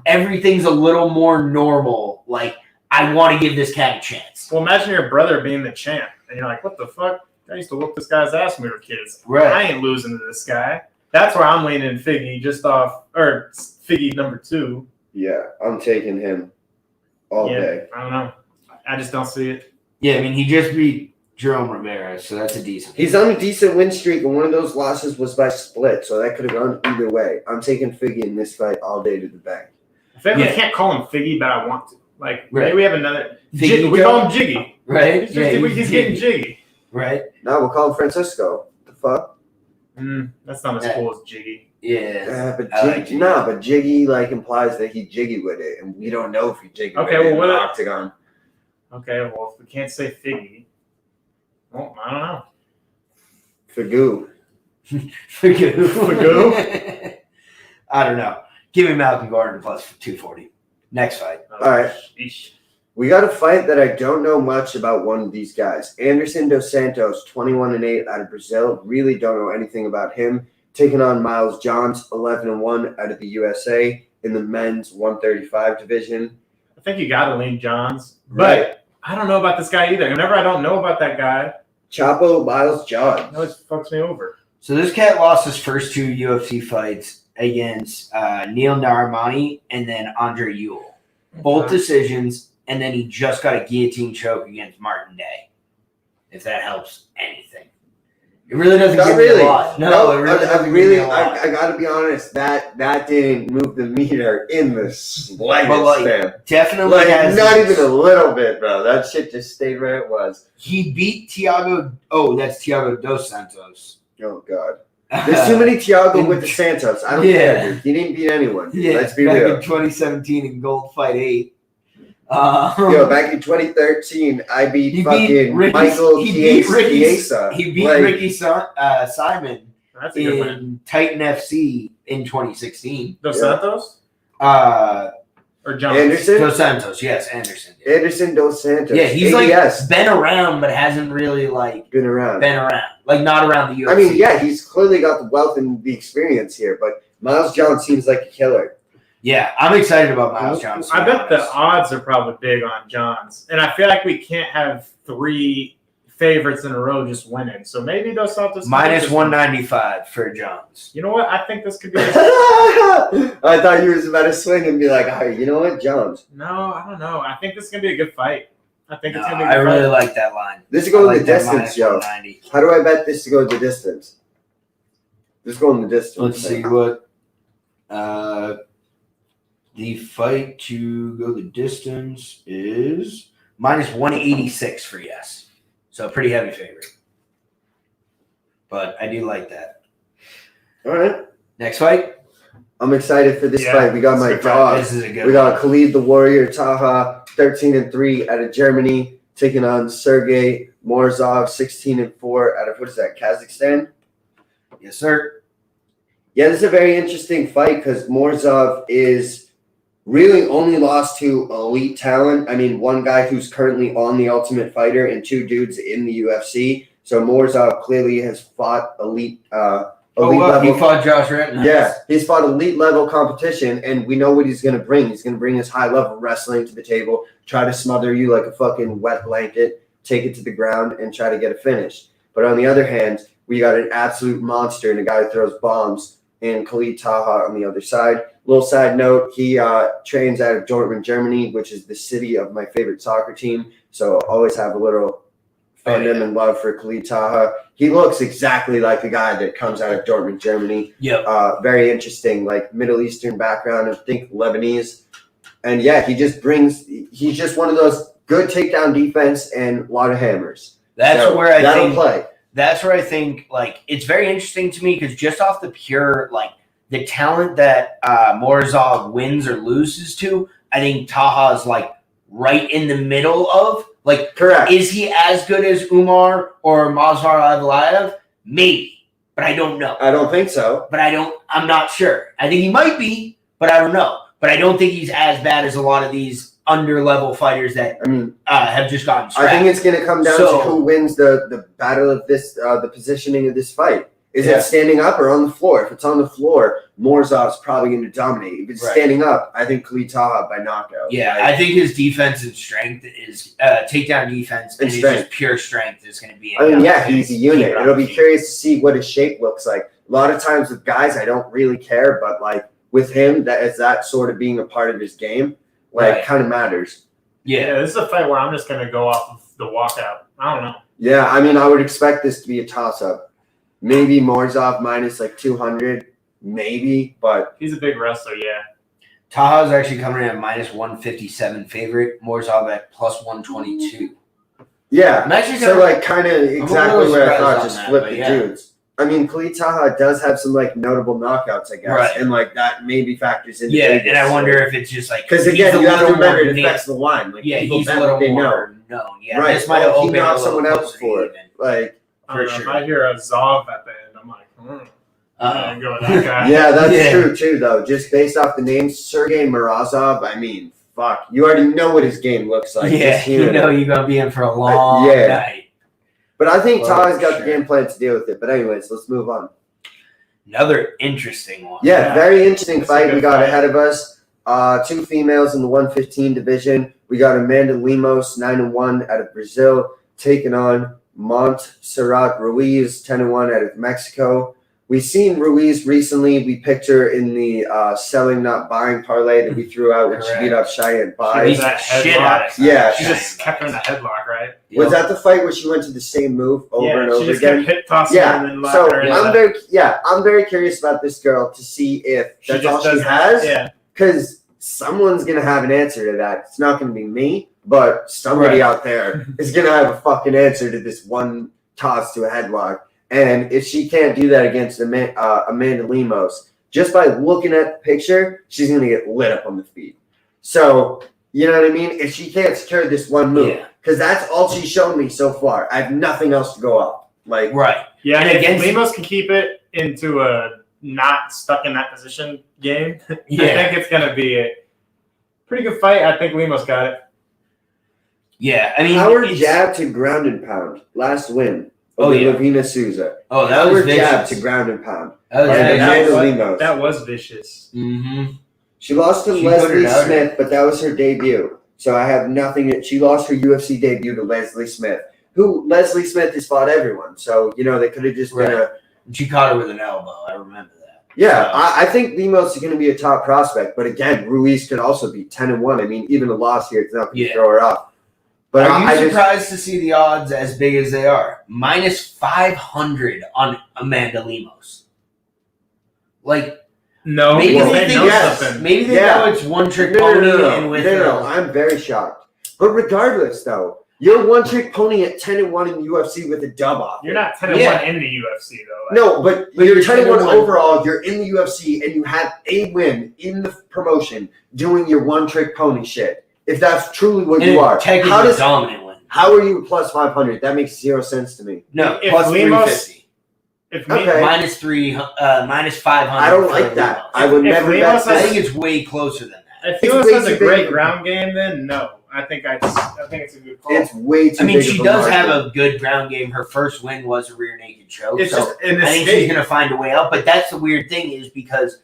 Everything's a little more normal. Like I want to give this cat a chance. Well, imagine your brother being the champ, and you're like, "What the fuck? I used to whoop this guy's ass when we were kids. Right. I ain't losing to this guy." That's where I'm leaning Figgy Figgy number 2. Yeah, I'm taking him all day. I don't know. I just don't see it. Yeah, I mean he just beat Jerome Rivera, so that's a decent. He's on a decent win streak, and one of those losses was by split, so that could have gone either way. I'm taking Figgy in this fight all day to the bank. I feel like we can't call him Figgy, but I want to. Like maybe we have another. Figgy we call him Jiggy. Right? He's getting jiggy. Right? Now we'll call him Francisco. The fuck? That's not as cool as Jiggy. Yeah. But Jiggy like implies that he jiggy with it, and we don't know if he jiggy with it in the octagon. Okay, well if we can't say Figgy, well, I don't know. Fagoo. Fagoo. I don't know. Give me Malcolm Gordon plus 240. Next fight. All right. We got a fight that I don't know much about one of these guys. Anderson Dos Santos, 21-8 out of Brazil. Really don't know anything about him. Taking on Miles Johns, 11-1 out of the USA in the men's 135 division. I think you got to lean Johns. Right. But I don't know about this guy either. Whenever I don't know about that guy, Chapo Miles Johns. It always fucks me over. So this cat lost his first 2 UFC fights against Neil Narimani and then Andre Ewell. Both decisions. And then he just got a guillotine choke against Martin Day, if that helps anything. It really doesn't Not give really. me a lot. No, it really doesn't give me a lot. I gotta be honest. That didn't move the meter in the slightest, But, like, man. definitely Like, has not even a little bit, bro. That shit just stayed where it was. He beat Thiago. Oh, that's Thiago dos Santos. Oh god. There's too many Thiago with the Santos. I don't care, dude. He didn't beat anyone. Dude. Yeah, Let's be back real. in 2017 in Gold Fight 8. Yo, back in 2013, I beat Michael Chiesa. He beat Ricky Simon That's a good win. in Titan FC in 2016. Dos Santos or John Anderson? Dos Santos, yes, Anderson. Anderson Dos Santos. Yeah, he's ABS. like been around, but hasn't really like been around. Like not around the UFC. I mean, yeah, he's clearly got the wealth and the experience here, but Miles John seems like a killer. Yeah, I'm excited about Miles Johnson. I bet the odds are probably big on Johns, and I feel like we can't have 3 favorites in a row just winning. So maybe Dos Santos minus 195 for Johns. You know what? I think this could be. I thought you was about to swing and be like, "All right, you know what, Johns." No, I don't know. I think this is gonna be a good fight. I think it's gonna be. I really like that line. This is going the distance, yo. How do I bet this to go the distance? This is going the distance. Let's see what. The fight to go the distance is minus 186 for yes. So a pretty heavy favorite. But I do like that. All right. Next fight? I'm excited for this fight. We got my dog. This is a good We got Khalid the Warrior Taha, 13-3 out of Germany, taking on Sergey Morozov, 16-4 out of, what is that, Kazakhstan? Yes, sir. Yeah, this is a very interesting fight because Morozov is really only lost to elite talent. I mean, one guy who's currently on the Ultimate Fighter and 2 dudes in the UFC. So Morozov clearly has fought elite level. He fought Josh Renton. Yeah, he's fought elite level competition, and we know what he's going to bring. He's going to bring his high level wrestling to the table, try to smother you like a fucking wet blanket, take it to the ground, and try to get it finished. But on the other hand, we got an absolute monster and a guy who throws bombs in Khalid Taha on the other side. Little side note, he trains out of Dortmund, Germany, which is the city of my favorite soccer team. So always have a little fandom and love for Khalid Taha. He looks exactly like the guy that comes out of Dortmund, Germany. Yep. Very interesting, like Middle Eastern background, I think Lebanese. And yeah, he's just one of those good takedown defense and a lot of hammers. That's where I think like it's very interesting to me because just off the pure like the talent that Morozov wins or loses to, I think Taha is like right in the middle of like. Correct. Is he as good as Umar or Mazhar Evlaev? Maybe, but I don't know. I don't think so. But I'm not sure. I think he might be, but I don't know. But I don't think he's as bad as a lot of these under-level fighters that have just gotten strapped. I think it's going to come down to who wins the battle of this, the positioning of this fight. Is it standing up or on the floor? If it's on the floor, Morozov's probably going to dominate. If it's standing up, I think Khalid Taha by knockout. Yeah, I think his defensive strength is takedown defense and just pure strength is going to be. I mean, yeah, he's a unit. It'll be curious to see what his shape looks like. A lot of times with guys, I don't really care, but like with him, that sort of being a part of his game, kind of matters. Yeah, this is a fight where I'm just going to go off of the walkout. I don't know. Yeah, I mean, I would expect this to be a toss-up. Maybe Morozov minus like 200, maybe, but he's a big wrestler, yeah. Taha's actually coming in at minus 157 favorite. Morozov at plus 122. Yeah, I'm actually so like kind of exactly where I thought, just flip the dudes. I mean, Khalid Taha does have some like notable knockouts, I guess, and like that maybe factors into Vegas, and I wonder if it's just like because again, you have to remember it affects the line. Like he's a little more known. Yeah, right. This might have he knocked someone else before, like. For sure. If I hear a Zov at the end, I'm like, I'm go with that guy. Yeah, that's true too, though. Just based off the name, Sergey Morozov. I mean, fuck, you already know what his game looks like. Yeah, you know you're gonna be in for a long night. But I think Taha's got the game plan to deal with it. But anyways, let's move on. Another interesting one. Yeah, very interesting fight we got ahead of us. 2 females in the 115 division. We got Amanda Lemos, 9-1 out of Brazil, taking on Montserrat Ruiz, 10-1 out of Mexico. We've seen Ruiz recently. We picked her in the selling, not buying parlay that we threw out when she beat up Cheyenne She Buys. was that Shit headlock. out of Yeah, She just kept her in the headlock, right? Was that the fight where she went to the same move over and she over just again? kept hip tossing her and then So locking her in. I'm very curious about this girl to see if She that's just all she does has. Yeah. Because someone's gonna have an answer to that. It's not gonna be me, but somebody out there is gonna have a fucking answer to this one toss to a headlock. And if she can't do that against Amanda Lemos, just by looking at the picture, she's gonna get lit up on the feet. So you know what I mean? If she can't secure this one move, because that's all she's shown me so far. I have nothing else to go off. Like Yeah, And and if against- Lemos can keep it into a not stuck in that position game, I think it's gonna be a pretty good fight. I think Lemos got it. Yeah, I mean, Howard it's- jab to ground and pound. Last win. Oh, Over yeah. Lavina Souza. Oh, that was Howard jab vicious. to ground and pound. That was And Yeah, vicious. Amanda Lemos. That was vicious. Mm-hmm. She lost to She put Leslie it out Smith, but that was her debut. So I have nothing. She lost her UFC debut to Leslie Smith, who Leslie Smith has fought everyone. So, you know, they could have just been a. She caught her with an elbow. I remember that. Yeah, So- I think Lemos is going to be a top prospect. But again, Ruiz could also be 10-1. I mean, even a loss here, it's not going to throw her off. But Are you I just. surprised to see the odds as big as they are? Minus 500 on Amanda Lemos. Like, No, maybe because they they think know yes. something. maybe they Yeah. know it's one trick No, pony no, and with no, I'm very shocked. But regardless, though, you're one trick pony at 10-1 in the UFC with a dub off. You're not 10-1 in the UFC though. No, but But you're you're 10-1 10-1 overall. You're in the UFC and you have a win in the promotion doing your one trick pony shit. If that's truly what and you are, technically how does dominant win. how are you plus 500? That makes zero sense to me. No, If plus Lemos- 350. If Okay. Minus 500. I don't for like that. Lemos. I would If never Lemos bet I this. think it's way closer than that. If It's Lemos way has too a great big. ground game, then no. I think it's a good call. It's way too. I mean, big she of a does margin. have a good ground game. Her first win was a rear naked choke. It's so just an I think she's escape. going to find a way out. But that's the weird thing is because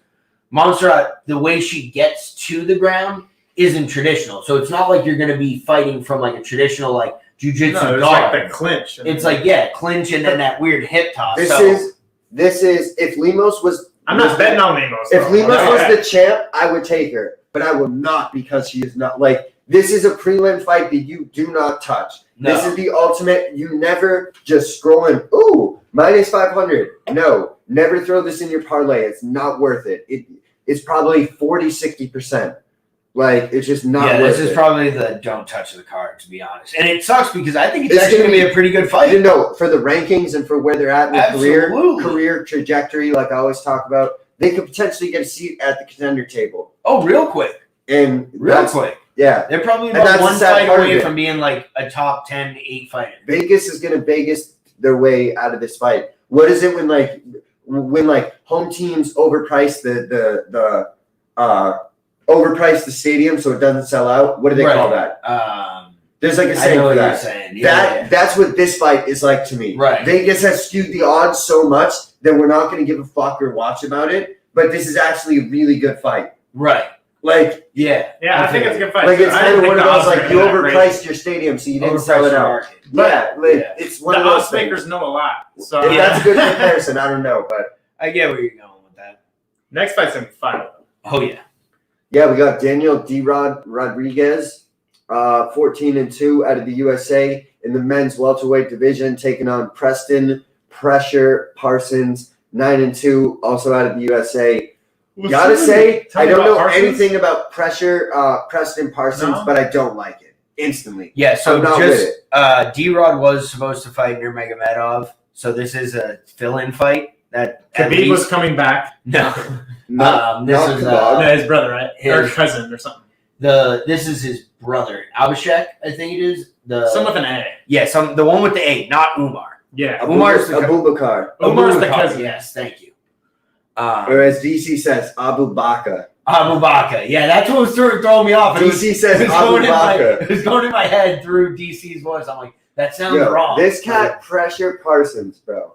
Montserrat, the way she gets to the ground isn't traditional. So it's not like you're going to be fighting from like a traditional like jiu-jitsu No, it's guard. like the clinch. It's like, clinch and then that weird hip toss. This is if Lemos was. I'm not betting on Lemos. If though. Lemos Okay. was the champ, I would take her, but I will not because she is not like this is a prelim fight that you do not touch. No. This is the ultimate. You never just scroll in. Ooh, minus 500. No, never throw this in your parlay. It's not worth it. It's probably 40-60%. Like it's just not. Yeah, worth this is it. probably the don't touch the card, to be honest. And it sucks because I think it's It's actually gonna going to be a pretty good You fight. know, for the rankings and for where they're at in their Absolutely. career trajectory, like I always talk about, they could potentially get a seat at the contender table. Oh, real quick. And Real that's- quick. Yeah. They're probably And that's about the one sad fight part of away it. from being like a top 10, 8 fighter. Vegas is gonna Vegas their way out of this fight. What is it when home teams overprice overprice the stadium so it doesn't sell out? What do they call that? There's like a I saying know for what you're that. saying. Yeah, That's what this fight is like to me. Right. Vegas has skewed the odds so much that we're not gonna give a fuck or watch about it. But this is actually a really good fight. right. Like Yeah. Yeah, I think it's a good fight. Like too. it's I kind didn't of think one of the those odds were like gonna you be that great. overpriced your stadium so you didn't sell it Overpriced out. market. Yeah, like Yeah. it's one The of those odds things. makers know a lot. So If that's a good comparison, I don't know, but I get where you're going with that. next fight's gonna be fun. Oh, yeah. yeah, we got Daniel D-Rod Rodriguez, 14-2 out of the USA in the men's welterweight division, taking on Preston Pressure Parsons, 9-2, also out of the USA. Gotta say, Tell I me don't about know Parsons. anything about Preston Parsons, No? but I don't like it instantly. Yeah, so I'm not with just D-Rod was supposed to fight Nurmagomedov, so this is a fill-in fight. That at Khabib was least coming back. no. Not This not is, Kebab. No, his brother, right? Or his- cousin or something. This is his brother Abhishek, I think it is. Some with an A. The one with the A, not Umar. Yeah. Umar's the Abubakar, Umar's the Abubakar, cousin. Yes, thank you. or as DC says, Abu Bakr. Abu Bakr. Yeah, that's what was throwing me off. It was, DC says it was Abu going in my- Bakr. it was going in my head through DC's voice. I'm like, that sounds Yo, wrong. this cat Pressure Parsons, bro.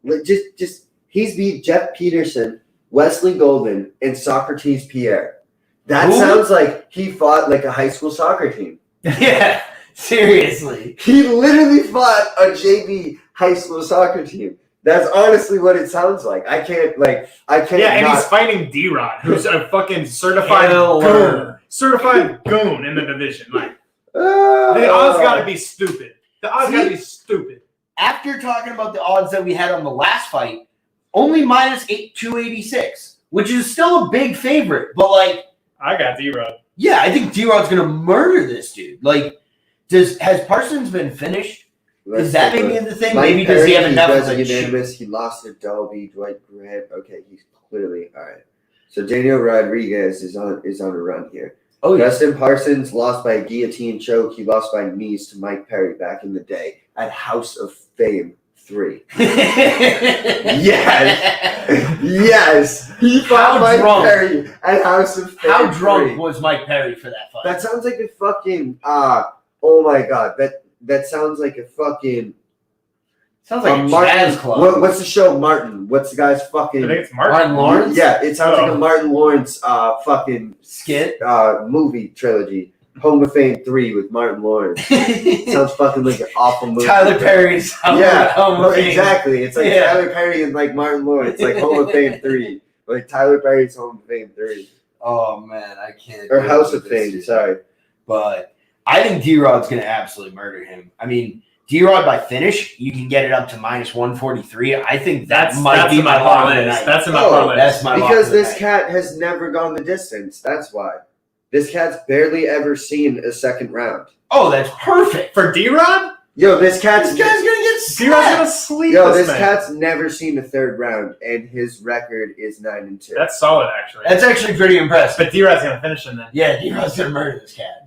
Like, just he's beat Jeff Peterson, Wesley Golden, and Socrates Pierre. That Who? sounds like he fought like a high school soccer team. Yeah, seriously. He literally fought a JV high school soccer team. That's honestly what it sounds like. I can't. Yeah, and he's fighting D-Rod, who's a fucking certified goon in the division. Like, the odds got to be stupid. The odds got to be stupid. After talking about the odds that we had on the last fight, only minus 286, which is still a big favorite. But like, I got D-Rod. Yeah, I think D-Rod's gonna murder this dude. Like, has Parsons been finished? Is that maybe the thing? Maybe does he have enough of a unanimous? He lost to Dolby, Dwight Grant. Okay, he's clearly all right. So Daniel Rodriguez is on a run here. Oh, yeah. Justin Parsons lost by a guillotine choke. He lost by knees to Mike Perry back in the day at House of Fame 3. Yes. He fought Mike Perry at House of Fame. How drunk was Mike Perry for that fight? That sounds like a fucking oh my god. That sounds like a fucking sounds like a Martin, jazz club. What's the show, Martin? What's the guy's fucking? I think it's Martin Lawrence. Yeah, it sounds like a Martin Lawrence fucking skit movie trilogy. Home of Fame 3 with Martin Lawrence. Sounds fucking like an awful movie. Tyler Perry's Home of Fame. Exactly. It's like Tyler Perry and like Martin Lawrence, like Home of Fame 3. Like Tyler Perry's Home of Fame 3. Oh man, I can't. Or House of Fame, sorry. But I think D-Rod's going to absolutely murder him. I mean, D-Rod by finish, you can get it up to minus 143. I think that might be my lock of the night. That's in my parlay. That's my because this night. cat has never gone the distance. That's why. This cat's barely ever seen a second round. Oh, that's perfect. For D-Rod? Yo, this guy's gonna get slapped. D-Rod's gonna sleep. Yo, this cat's never seen a third round, and his record is 9-2. That's solid, actually. That's actually pretty impressive. But D-Rod's gonna finish him then. Yeah, D-Rod's gonna murder this cat.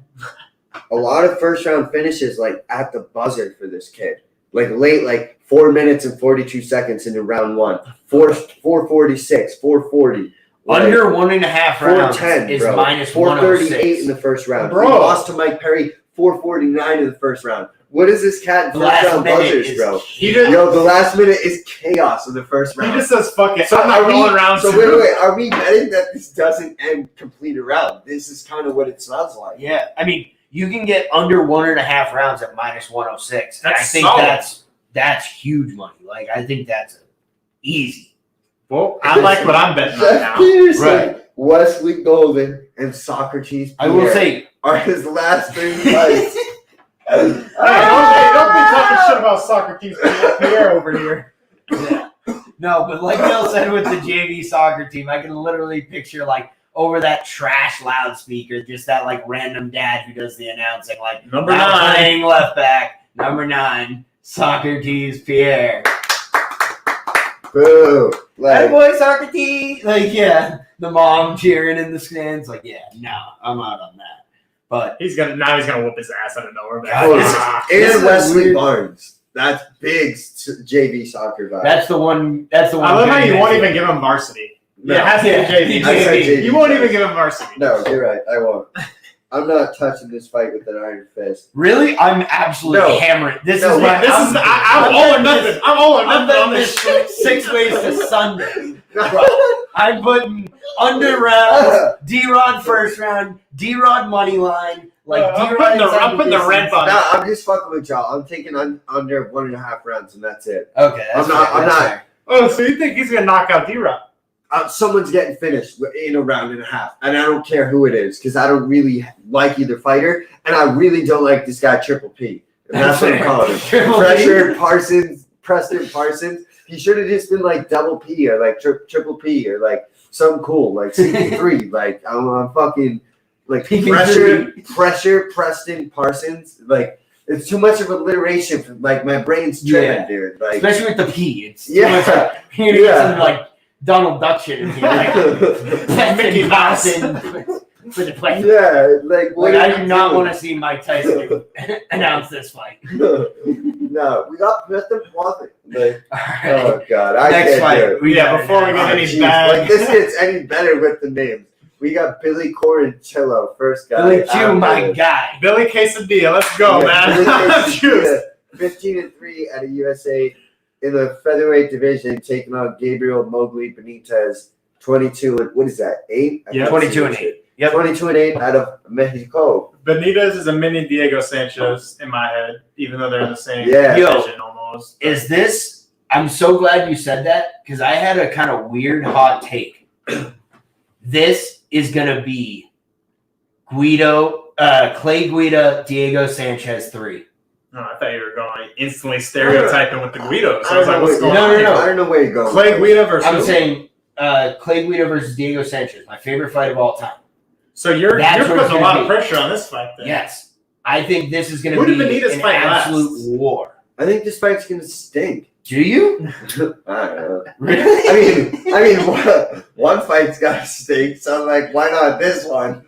A lot of first round finishes like at the buzzer for this kid. Like late, like 4 minutes and 42 seconds into round 1. 446, 440. Under 1.5 rounds is bro. minus 438 in the first round. Bro. He lost to Mike Perry 449 in the first round. What is this cat in first round buzzers, bro? The last minute is chaos in the first round. He just says, fuck it. So I'm not rolling around. So wait. Are we betting that this doesn't end complete a round? This is kind of what it sounds like. Yeah. I mean, you can get under 1.5 rounds at minus 106. That's I think solid. that's huge money. Like, I think that's easy. Well, I like what I'm betting on Jeff now. Peterson, Right. Wesley Golden, and Socrates Pierre I will say, are his last 3 fights. Hey, don't be talking shit about Socrates Pierre over here. yeah. No, but like Bill said with the JV soccer team, I can literally picture like over that trash loudspeaker, just that like random dad who does the announcing, like Number now 9. playing left back, number 9, Socrates Pierre. Boo. Hey boy, Socrates! Like, yeah, the mom cheering in the stands. Like, yeah, no, I'm out on that. But He's gonna whoop his ass out of nowhere. And Wesley Barnes. That's big JV soccer vibe. that's the one. I love how you won't even give him varsity. No. Yeah, it has to be JV. I said JV. You won't even give him varsity. No, you're right. I won't. I'm not touching this fight with an iron fist. Really, I'm absolutely No. hammering. This No, is my. I'm all or nothing. I'm all or I'm nothing on betting this this shit. 6 ways to Sunday. I'm putting under rounds, D-Rod first round, D-Rod money line. Like I'm D-Rod putting the rent on No, it. I'm just fucking with y'all. I'm taking under 1.5 rounds, and that's it. Okay, that's I'm not. fair. Oh, so you think he's gonna knock out D-Rod? Someone's getting finished in a round and a half, and I don't care who it is because I don't really like either fighter, and I really don't like this guy Triple P. And that's what I'm calling him. Triple Preston Parsons. He should have just been like double P or like triple P or like something cool like CP3. Like I'm fucking like pressure Preston Parsons. Like it's too much of alliteration for like my brain's tripping, dude. Like Especially with the P. It's Yeah. too much like, you're gonna get some like Donald Duck shit in here. Like Mickey Mouse. For the play. yeah, like what Like, are I do you not doing? want to see Mike Tyson announce this fight. No, we got Preston Parsons. Like, All right. oh god, I Next can't fight. do it. We got Before we it get now. any Jeez, bad. like this gets any better with the names. We got Billy Corinchillo, first guy. Billy Q, my guy. Billy Quesadilla, let's go, man. Juice. 15-3 at a USA in the featherweight division, taking on Gabriel Mowgli Benitez. 22 and what is that? 8? Yeah, 22 and 8. Yep. 22 and 8 out of Mexico. Benitez is a mini Diego Sanchez in my head, even though they're in the same Yeah. division almost. Is this? I'm so glad you said that because I had a kind of weird hot take. This is going to be Clay Guida, Diego Sanchez 3. No, I thought you were going instantly stereotyping with the Guidos. So I was I like, what's going No, on? no, here? no. I don't know where you're going. Clay Guida versus I'm who? saying Clay Guida versus Diego Sanchez, my favorite fight of all time. So you're That's what it's putting a gonna lot be. of pressure on this fight then. Yes. I think this is going Who to did be Benitez an fight last? absolute war. I think this fight's gonna stink. Do you? I don't know. Really? I mean, one fight's got to stink, so I'm like, why not this one?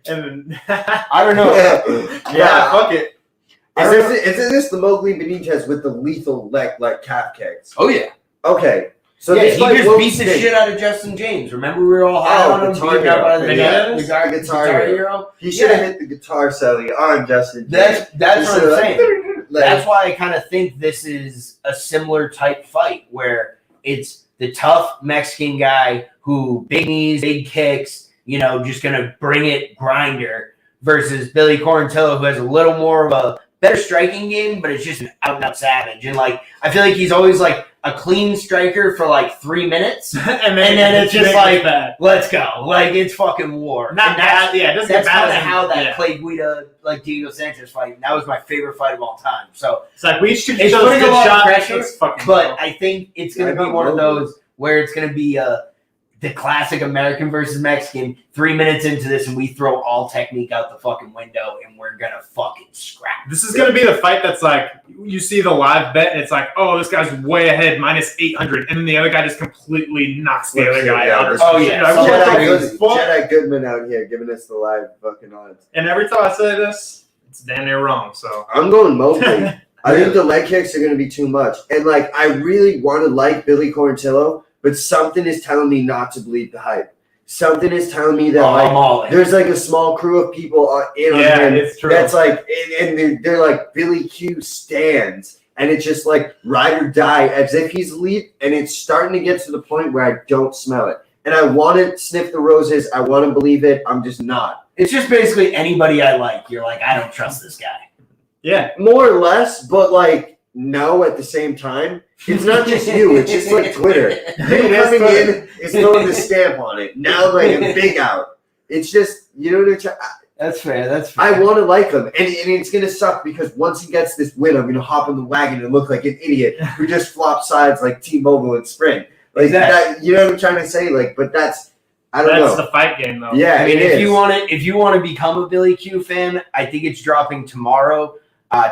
And I don't know. yeah, fuck it. Isn't this the Mowgli Benitez with the lethal like calf kicks? Oh, yeah. Okay, so Yeah, this he fight just won't beat the stink. shit out of Justin James. Remember we were all high Oh, on him, Guitar beaten up by the Hero. Yeah. Guitar Hero. He should have hit the guitar selling on Justin. That's He what I'm should've, saying. like, That's why I kind of think this is a similar type fight where it's the tough Mexican guy who big knees, big kicks, just going to bring it grinder versus Billy Quarantillo who has a little more of a better striking game, but it's just an out-and-out savage. And, I feel like he's always, a clean striker for, 3 minutes. and then it's just like that. Let's go. It's fucking war. Not And that's- bad. Yeah, it doesn't That's get bad. kind of how that yeah. Clay Guida, Diego Sanchez fight. That was my favorite fight of all time. So, It's like we each took It's each other's putting a good lot of shots. pressure, Let's fucking but go. I think it's going I to be got one of Mowgli. those where it's going to be the classic American versus Mexican. 3 minutes into this, and we throw all technique out the fucking window, and we're going to fucking scrap. This is going to be the fight that's you see the live bet, and it's oh, this guy's way ahead, minus 800, and then the other guy just completely knocks the other guy out. Oh, yeah. Like, So what the crazy. fuck? Jedi Goodman out here giving us the live fucking odds. And every time I say this, it's damn near wrong. So I'm going Mowgli. I think the leg kicks are going to be too much. And, I really want to like Billy Quarantillo, but something is telling me not to believe the hype. Something is telling me that, I'm all in. there's, a small crew of people in on yeah, him it's true. that's, and they're Billy Q stands. And it's just, ride or die, as if he's elite. And it's starting to get to the point where I don't smell it. And I want to sniff the roses. I want to believe it. I'm just not. It's just basically anybody I like. You're I don't trust this guy. yeah. More or less, but, no at the same time. It's not just you. It's just Twitter. You coming in is throwing the stamp on it. Now a big out. It's just, That's fair. That's fair. I want to like him. And it's going to suck because once he gets this win, I'm going to hop on the wagon and look like an idiot who just flops sides like T-Mobile in spring. Exactly. That, you know what I'm trying to say? But that's, I don't That's know. the fight game, though. Yeah, I mean, it if is. you want to become a Billy Q fan, I think it's dropping tomorrow.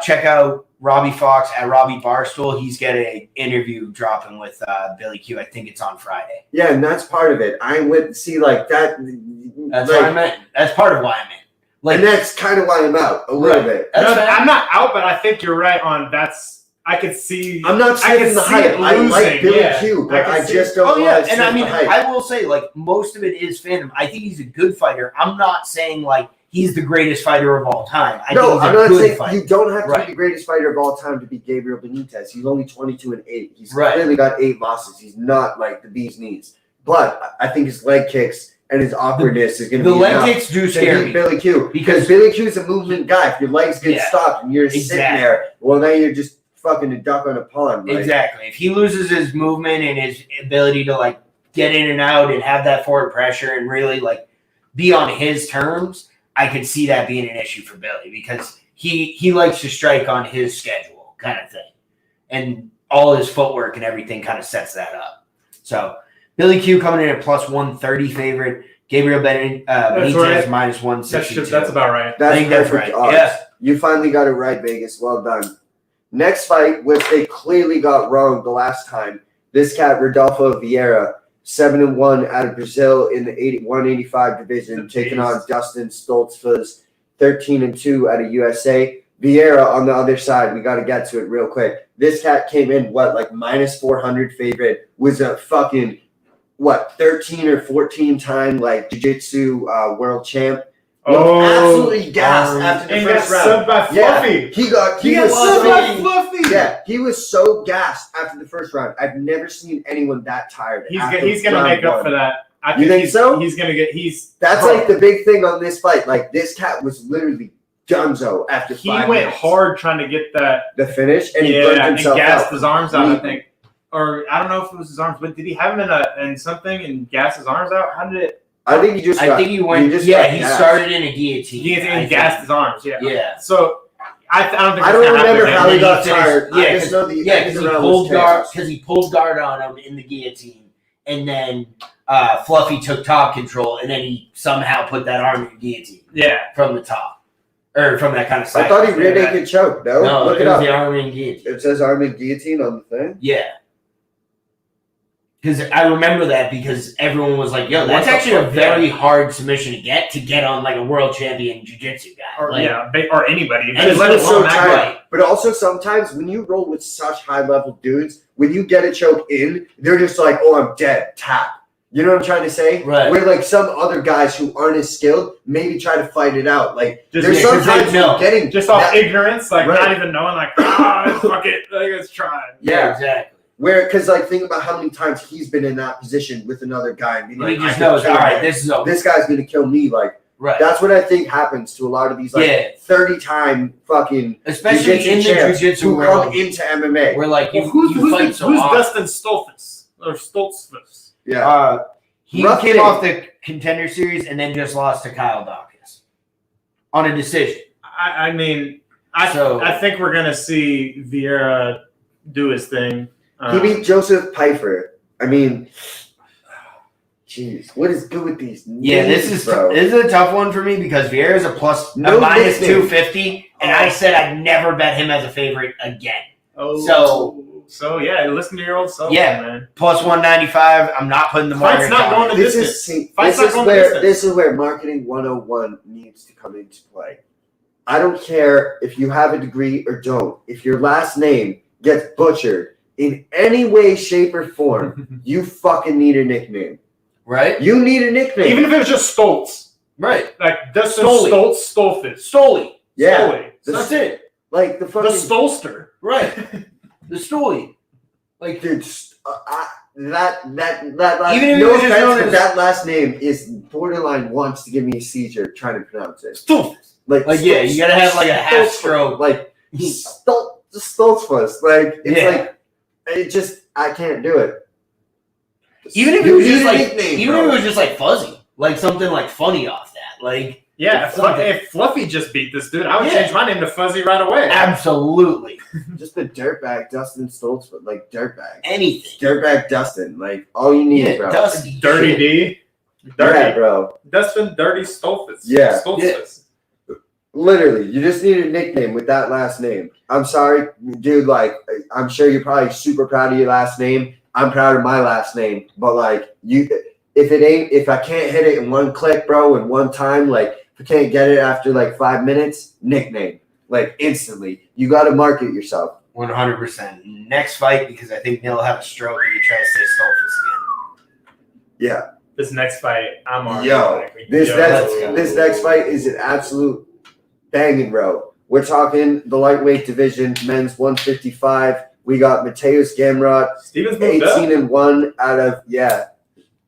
Check out Robbie Fox at Robbie Barstool. He's got an interview dropping with Billy Q. I think it's on Friday. Yeah, and that's part of it. I went see that. That's what I meant. That's part of why I meant. And that's kind of why I'm out a little bit. That's fair. I'm not out, but I think you're right on that's. I could see. I'm not I sniffing can the see hype. it I like losing, Billy yeah. Q, but I I can see just it. don't Oh yeah, want to and I sniff mean, the hype. I will say, most of it is fandom. I think he's a good fighter. I'm not saying he's the greatest fighter of all time. I think he's I'm a not good saying fighter. you don't have to Right. be the greatest fighter of all time to be Gabriel Benitez. He's only 22-8. He's Right. clearly got 8 losses. He's not the bee's knees. But I think his leg kicks and his awkwardness is going to The be leg enough kicks do to scare beat me. Billy Q. Because- Because Billy Q's a movement guy. If your legs get Yeah. stopped and you're sitting Exactly. there, well, now you're just fucking a duck on a pond. Exactly. If he loses his movement and his ability to get in and out and have that forward pressure and really be on his terms, I could see that being an issue for Billy because he likes to strike on his schedule kind of thing. And all his footwork and everything kind of sets that up. So Billy Q coming in at plus 130 favorite. Gabriel Benitez right. minus 162. That's about right. That's I think that's perfect right. odds. Yeah. You finally got it right, Vegas. Well done. Next fight, which they clearly got wrong the last time. This cat, Rodolfo Vieira, 7-1 out of Brazil in the 185 division, taking on Dustin Stoltzfus, 13-2 out of USA. Vieira on the other side, we got to get to it real quick. This cat came in, minus 400 favorite, was a fucking, 13 or 14 time, jiu-jitsu world champ. Absolutely gassed after the And got first round. subbed by Fluffy. He got He got was subbed so- by Fluffy. Yeah, he was so gassed after the first round. I've never seen anyone that tired. He's after he's gonna round make up one. for that. I You think he's, so? He's gonna get. He's That's bro, the big thing on this fight. This cat was literally dunzo after he 5 went minutes. hard trying to get that. The finish, and he burnt and himself gassed out. his arms out. I think. or I don't know if it was his arms, but did he have him in something and gas his arms out? How did it? I think he just. I think he went. He started in a guillotine. Guillotine and gassed his arms. Yeah. Yeah. So I don't think. I don't remember how he got finished, tired. Yeah, I just know the because he pulled guard on him in the guillotine, and then Fluffy took top control, and then he somehow put that arm in the guillotine. Yeah. From the top, or from that kind of side. I thought he rear naked choke. No, look it it was up. the arm in guillotine. It says arm and guillotine on the thing. Yeah. Because I remember that because everyone was like, "Yo, that's actually a very hard submission to get on like a world champion jiu-jitsu guy." Or like, or anybody. And Let it so that tight. right. But also sometimes when you roll with such high level dudes, when you get a choke in, they're just like, "Oh, I'm dead." Tap. You know what I'm trying to say? Right. Where like some other guys who aren't as skilled maybe try to fight it out. Like Just- there's yeah, 'cause sometimes they know. getting Just off that- ignorance, like Right. not even knowing, like, fuck it, like, let's try. Yeah. Exactly. Where, because like think about how many times he's been in that position with another guy and being And he like, just I can knows, kill all right, him. this is over. This guy's gonna kill me. Like Right. that's what I think happens to a lot of these like Yeah. 30-time fucking Especially in the champs jiu-jitsu who world, come into MMA. where like you, Well, who's you fight so often. Dustin Stoltzfus or Stoltzfus? Yeah. He Rough came thing. off the contender series and then just lost to Kyle Dawkins on a decision. I mean, I think we're gonna see Vieira do his thing. He beat Joseph Pfeiffer. I mean, jeez, what is good with these Yeah, names, this is a tough one for me because Vieira's a No minus nickname. 250, and I said I'd never bet him as a favorite again. Oh, so yeah, listen to your old self, Yeah. man. Plus 195, I'm not putting the Fight's margin not on going it. to This distance. is see, Fight's this not is going to where distance. this is where marketing 101 needs to come into play. I don't care if you have a degree or don't. If your last name gets butchered in any way, shape, or form, you fucking need a nickname. Right? You need a nickname. Even if it was just Stoltz, Right. like Dustin Stoley. Stoltzfus, Stoley. yeah, Stoley. That's it. like the The fucking Stolster. Right. The Stoley. Like, dude. That last, Even if no it was just offense, known but as- that last name is borderline wants to give me a seizure trying to pronounce it. Stolfus. Like Yeah, you gotta have like a half Stoltzfus. stroke. Like Stoltzfus. Like it's Yeah. like it just I can't do it. Even if it You was need just a like, nickname, even bro. if it was just like fuzzy, like something like funny off that, like Yeah, It's something. if Fluffy just beat this dude, I would Yeah. change my name to Fuzzy right away. absolutely Just the dirtbag Dustin Stoltzfus, like dirtbag. anything. Dirtbag Dustin, like all you need, Yeah, bro. Dusty, Dirty shit. D. Dirty. Yeah, bro. Dustin Dirty Stoltzfus. Yeah. Stoltzfus. Literally, you just need a nickname with that last name. I'm sorry, dude. Like, I'm sure you're probably super proud of your last name. I'm proud of my last name, but like, if I can't hit it in one click, bro, in one time, like, if I can't get it after like 5 minutes, nickname, like instantly. You got to market yourself. 100%. Next fight, because I think Neil will have a stroke if he tries to say Stolfus Yeah. This next fight, I'm already Yo, like, this let's go. next fight is an absolute banging, bro. We're talking the lightweight division, men's 155. We got Mateus Gamrot, Stevens moved up. 18-1 out of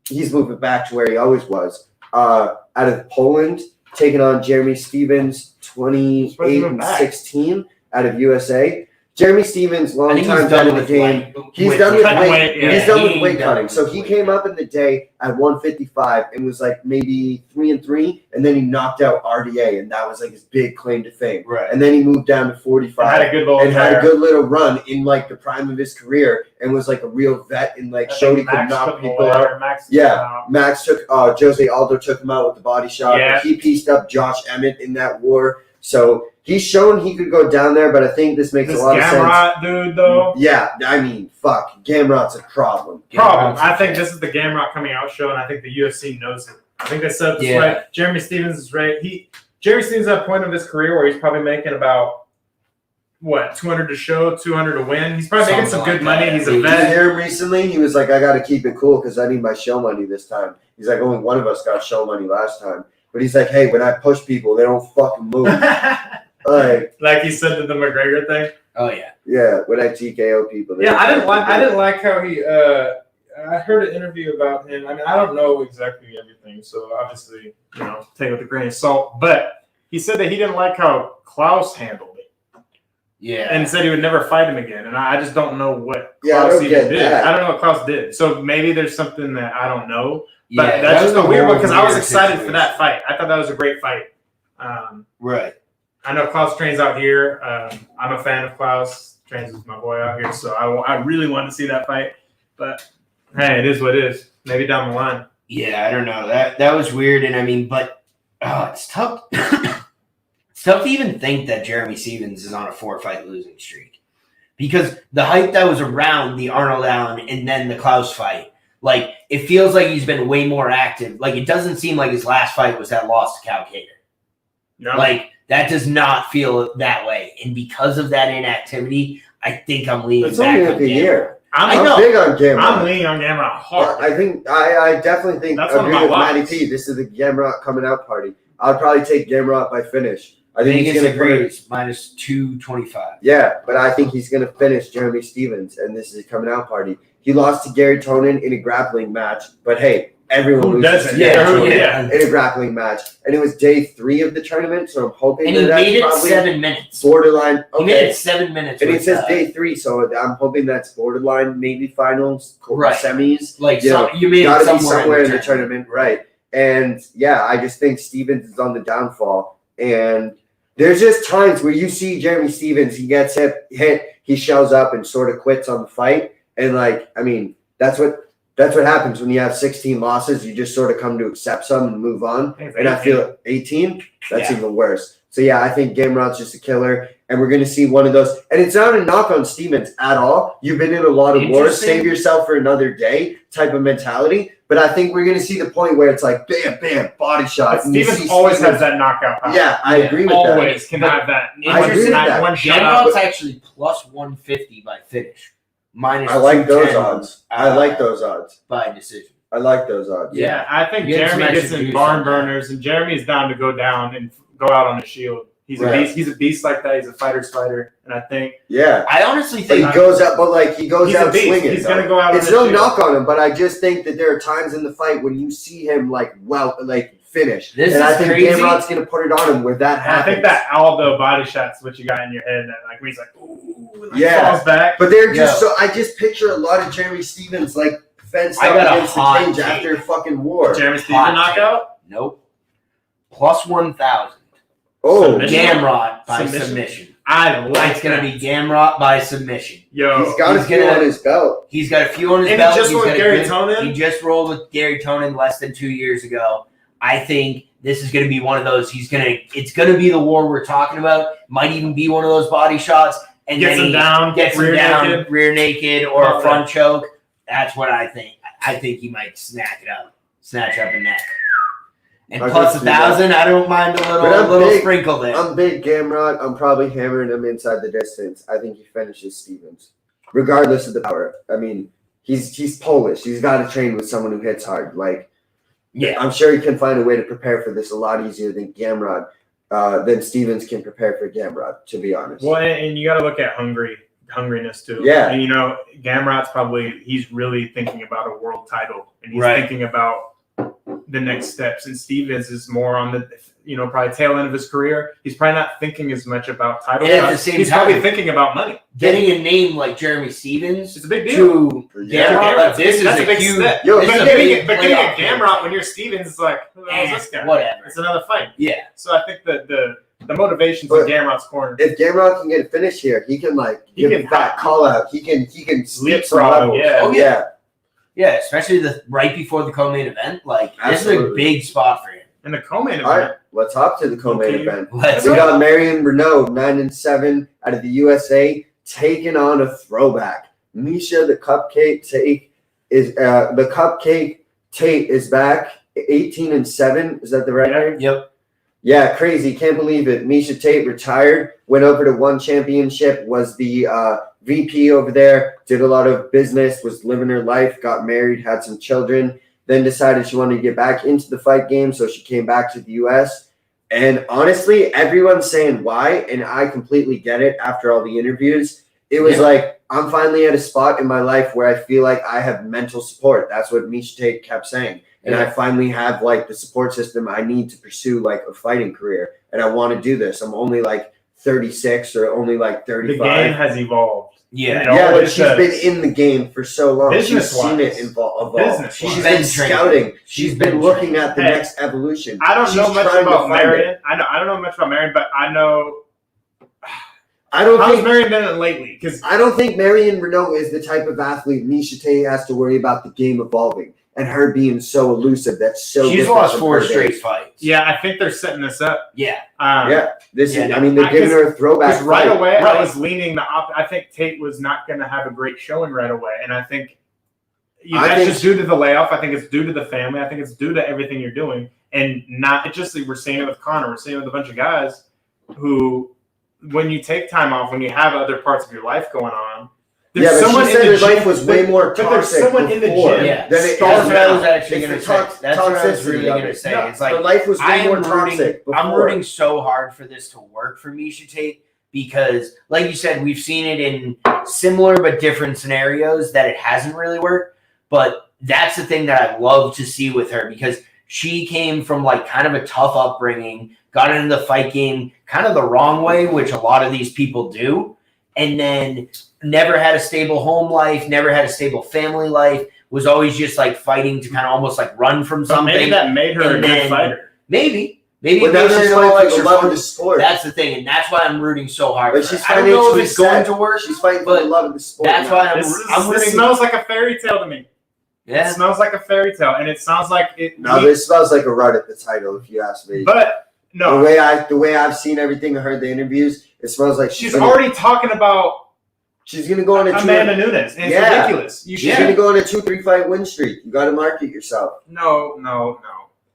he's moving back to where he always was. Out of Poland, taking on Jeremy Stevens, 28-16 out of USA. Jeremy Stevens, long again. I think time he's done done in the with game. weight. He's done with cutting weight. weight, yeah. He's done He with ain't weight done cutting. with So he weight. came up in the day at 155 and was like maybe 3-3, and then he knocked out RDA, and that was like his big claim to fame. Right. And then he moved down to 45 had a good little and had a career. good little run in like the prime of his career, and was like a real vet and like I showed he think could Max knock took him people away, out. or Max took Yeah. him out. Max took Jose Aldo took him out with the body shot. Yeah. He pieced up Josh Emmett in that war. So he's shown he could go down there, but I think this makes This a lot of sense. Gamrot dude, though. Yeah, I mean, fuck. Gamrot's a problem. Problem. I think this is the Gamrot coming out show, and I think the UFC knows it. I think they set up this Yeah. way. Jeremy Stevens is right. Jeremy Stevens is at a point of his career where he's probably making about 200 to show, 200 to win. He's probably making some Something good like money. that. He's a Did you vet. hear him recently? He was like, I got to keep it cool because I need my show money this time. He's like, only one of us got show money last time. But he's like, hey, when I push people, they don't fucking move. Like he said to the McGregor thing. Oh yeah. Yeah, when I TKO people. they Yeah, don't I didn't fucking like how he. I heard an interview about him. I mean, I don't know exactly everything, so obviously, take it with a grain of salt. But he said that he didn't like how Klaus handled it. Yeah. and said he would never fight him again. And I just don't know what Yeah, I Klaus don't even get did. that. I don't know what Klaus did. So maybe there's something that I don't know. But Yeah, that's that just was a weird one because I was weird excited for situation. that fight. I thought that was a great fight. Right. I know Klaus trains out here. I'm a fan of Klaus. Trains with my boy out here, so I really wanted to see that fight. But hey, it is what it is. Maybe down the line. Yeah, I don't know. That was weird, and I mean, but it's tough. It's tough to even think that Jeremy Stevens is on a 4-fight losing streak because the hype that was around the Arnold Allen and then the Klaus fight, like it feels like he's been way more active. Like it doesn't seem like his last fight was that loss to Cal Cater. No. Like that does not feel that way, and because of that inactivity, I think I'm leaning It's back only on like a Gamrot. year. I I'm know. big on Gamrot. I'm leaning on Gamrot hard. I think I definitely think That's one of agree my with Matty locks. P. This is the Gamrot coming out party. I'd probably take Gamrot by finish. I think he's Vegas gonna finish. agrees. Minus 225. Yeah, but I think he's gonna finish Jeremy Stevens, and this is a coming out party. He lost to Gary Tonin in a grappling match, but hey, everyone Who loses doesn't? to Gary Yeah, Tonin yeah. in a grappling match, and it was day 3 of the tournament. So I'm hoping And that he that's made it probably 7 minutes. borderline. He made Okay, it 7 minutes. and it with, says day 3, so I'm hoping that's borderline, maybe finals, Right. semis. like you know, you made Got it to be somewhere, somewhere in the tournament, right? And yeah, I just think Stevens is on the downfall, and there's just times where you see Jeremy Stevens, he gets hit, he shells up and sort of quits on the fight, and like, I mean, that's what happens when you have 16 losses. You just sort of come to accept some and move on. And I feel 18, that's Yeah. even worse. So yeah, I think Gamrot's just a killer, and we're going to see one of those. And it's not a knock on Stevens at all. You've been in a lot of wars, Interesting. save yourself for another day type of mentality. But I think we're going to see the point where it's like bam, bam, body shot. But and you Stevens see always Stevens- has that knockout power. Yeah, I agree with Always can But have that. I agree with that. One shot. Gamrot's actually plus 150 by finish. Minus that. I like those 210, odds. I like those odds. by decision. I like those odds. Yeah, I think You get some Jeremy gets extra in juice barn on that. burners, and Jeremy's down to go down and go out on a shield. He's a Right. beast. He's a beast like that. He's a fighter's fighter, and I think Yeah. I honestly But he think goes out, but like he goes he's a out beast. swinging. He's though. gonna go out. It's on a no shield. knock on him, but I just think that there are times in the fight when you see him like finish, This and I is think crazy. Gamrot's gonna put it on him where that And I happens. think that Aldo body shot's what you got in your head. That like when he's like, ooh, like Yeah. falls back. But they're just Yo. so. I just picture a lot of Jeremy Stevens like fenced I up got a against the hot cage take. after a fucking war. Jeremy Steven Hot knockout. nope. Plus 1,000. Oh, Submission. Gamrot by Submission. submission. I like It's gonna that. be Gamrot by submission. Yo, he's got a he's few gonna- on his belt. He's got a few on his and belt. he just He's won got a Gary good- Tonin. He just rolled with Gary Tonin less than 2 years ago. I think this is going to be one of those. It's going to be the war we're talking about. Might even be one of those body shots, and Gets then him he down, gets him rear down, naked. rear naked, or Oh, a front choke. That's what I think. I think he might snatch up a neck. And I plus can see that. 1,000, I don't mind a But I'm little big- sprinkle there. I'm big Gamrot. I'm probably hammering him inside the distance. I think he finishes Stevens, regardless of the power. I mean, he's Polish. He's got to train with someone who hits hard. Like, Yeah. I'm sure he can find a way to prepare for this a lot easier than Gamrot, than Stevens can prepare for Gamrot, to be honest. Well, and you got to look at hungriness too. Yeah. And Gamrot's he's really thinking about a world title, and he's Right. thinking about the next steps. And Stevens is more on the probably tail end of his career. He's probably not thinking as much about title. And at shots. the same he's time- probably thinking about money. Getting a name like Jeremy Stevens It's a big deal. to Yeah. Gamrot, Gamrot's this is that's a big huge. step. Yo, this But is a getting big a playoff Gamrot when you're Stevens is like, who the hell is this guy? Whatever. It's another fight. Yeah. So I think that the motivation's But in Gamrot's corner. If Gamrot can get a finish here, he can He give can that call out. He can skip some Leapfrog, levels. yeah. Oh, yeah. Yeah, especially right before the co-main event. Like this is a Absolutely. big spot for him. And the co-main event. All right, let's hop to the co-main Okay. event. Let's We go. got Marion Renault, 9-7 out of the USA, taking on a throwback. Misha, the Cupcake Tate is back, 18-7. Is that the right name? Yep. Yeah, crazy. Can't believe it. Misha Tate retired, went over to One Championship, was the VP over there, did a lot of business, was living her life, got married, had some children, then decided she wanted to get back into the fight game, so she came back to the U.S. And honestly, everyone's saying why, and I completely get it after all the interviews. It was like, I'm finally at a spot in my life where I feel like I have mental support. That's what Misha Tate kept saying. And I finally have like the support system I need to pursue like a fighting career. And I want to do this. I'm only like 36 or only like The 35. game has evolved. Yeah. It Yeah, but always she's does. been in the game for so long. She's Business-wise. seen it evolve. Business-wise. She's She's been been training. scouting. She's She's been been looking at the Hey, next evolution. I don't She's know much trying to about find it. Marion. I don't know much about Marion, but I know I don't how's think Marion been lately? Because I don't think Marion Renault is the type of athlete Misha Tate has to worry about the game evolving and her being so elusive. That's so. She's different lost from 4 her straight days. fights. yeah, I think they're setting this up. Yeah. Yeah, this Yeah, is. no, I mean, they're giving her a throwback. Because right fight. away, Right. I was leaning I think Tate was not going to have a great showing right away, and I think that's just due to the layoff. I think it's due to the family. I think it's due to everything you're doing, and not it just we're seeing it with Connor. We're seeing it with a bunch of guys who, when you take time off, when you have other parts of your life going on, Yeah, there's but someone she in said the her gym. life was way more but there's toxic someone in the before gym. Yeah. than it That's is what I was now. actually It's going the to say. That's what I was toxicity really of going to it. say. No, It's like, Her life was I way more am toxic before. I'm rooting so hard for this to work for Misha Tate because, like you said, we've seen it in similar but different scenarios that it hasn't really worked. But that's the thing that I love to see with her because she came from like kind of a tough upbringing, got into the fight game kind of the wrong way, which a lot of these people do, and then never had a stable home life, never had a stable family life, was always just like fighting to kind of almost like run from So something. maybe that made her a And good then- fighter. Maybe But now maybe she's it's fighting all for like the love of the sport. That's the thing, and that's why I'm rooting so hard. But for her. she's I don't know if financially it's going set. to work. She's fighting for but the love of the sport. That's now. why I'm This rooting. smells like a fairy tale to me. It Yeah, smells like a fairy tale, and it sounds like it. No, this smells like a run at the title, if you ask me. But no, The way I've seen everything and heard the interviews, it smells like she's already talking about she's gonna go on a Amanda Nunes, and it's Yeah. ridiculous. You she's should gonna go on a 2-3 fight win streak. You got to market yourself. no.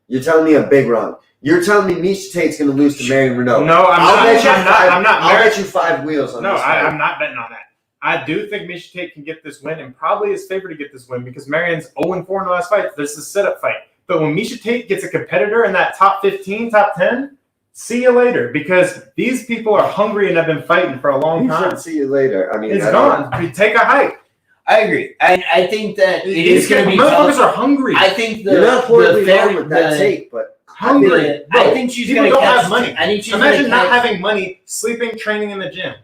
You're telling me a big run. You're telling me Misha Tate's gonna lose to Marion Renault. No, I'll bet you I'm not. I'll bet you 5 wheels on No, this. fight. I'm not betting on that. I do think Misha Tate can get this win, and probably is favored to get this win because Marion's 0-4 in the last fight. This is a setup fight. But when Misha Tate gets a competitor in that top 15, top 10, see you later because these people are hungry and have been fighting for a long You time. should see you later. I mean, It's I don't- gone. Take a hike. I agree. I think that it is going to be Motherfuckers tough. are hungry. I think You're not horribly the wrong with that take, but hungry. I think she's People going to don't catch have money. I think she's Imagine gonna not catch, having money, sleeping, training in the gym.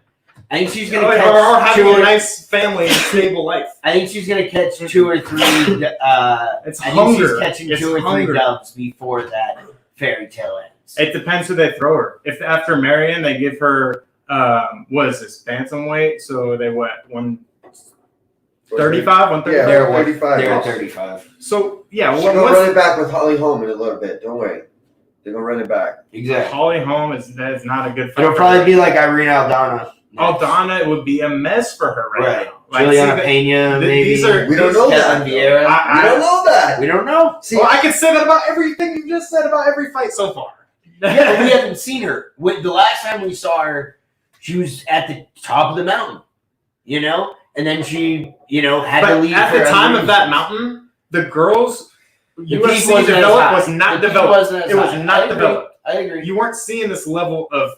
I think she's Or going to catch having two a or, nice family and stable life. I think she's going to catch 2 or 3. It's I think hunger. she's catching It's 2 or 3 hunger. dubs before that fairy tale ends. It depends who they throw her. If after Marion they give her what is this, bantamweight? So they what, 135, 135? Yeah, They're 35. They're at 35. So yeah, She's what, gonna what's run it back with Holly Holm in a little bit. Don't worry. They're gonna run it back. Exactly. Holly Holm is not a good fight. It'll for probably her. be like Irene Aldana. Aldana, it would be a mess for her right now. Juliana see, Pena, th- maybe. these are- We don't know that. Kevin Vieira. We don't know that. We don't know. See, well, I can say that about everything you just said about every fight so far. Yeah, but we haven't seen her. The last time we saw her, she was at the top of the mountain, and then she, had to But leave. at for the other time of reasons. that mountain, the girls The peak UFC wasn't as developed high. was not The peak developed. wasn't as It was high. not I agree. developed. I agree. You weren't seeing this level of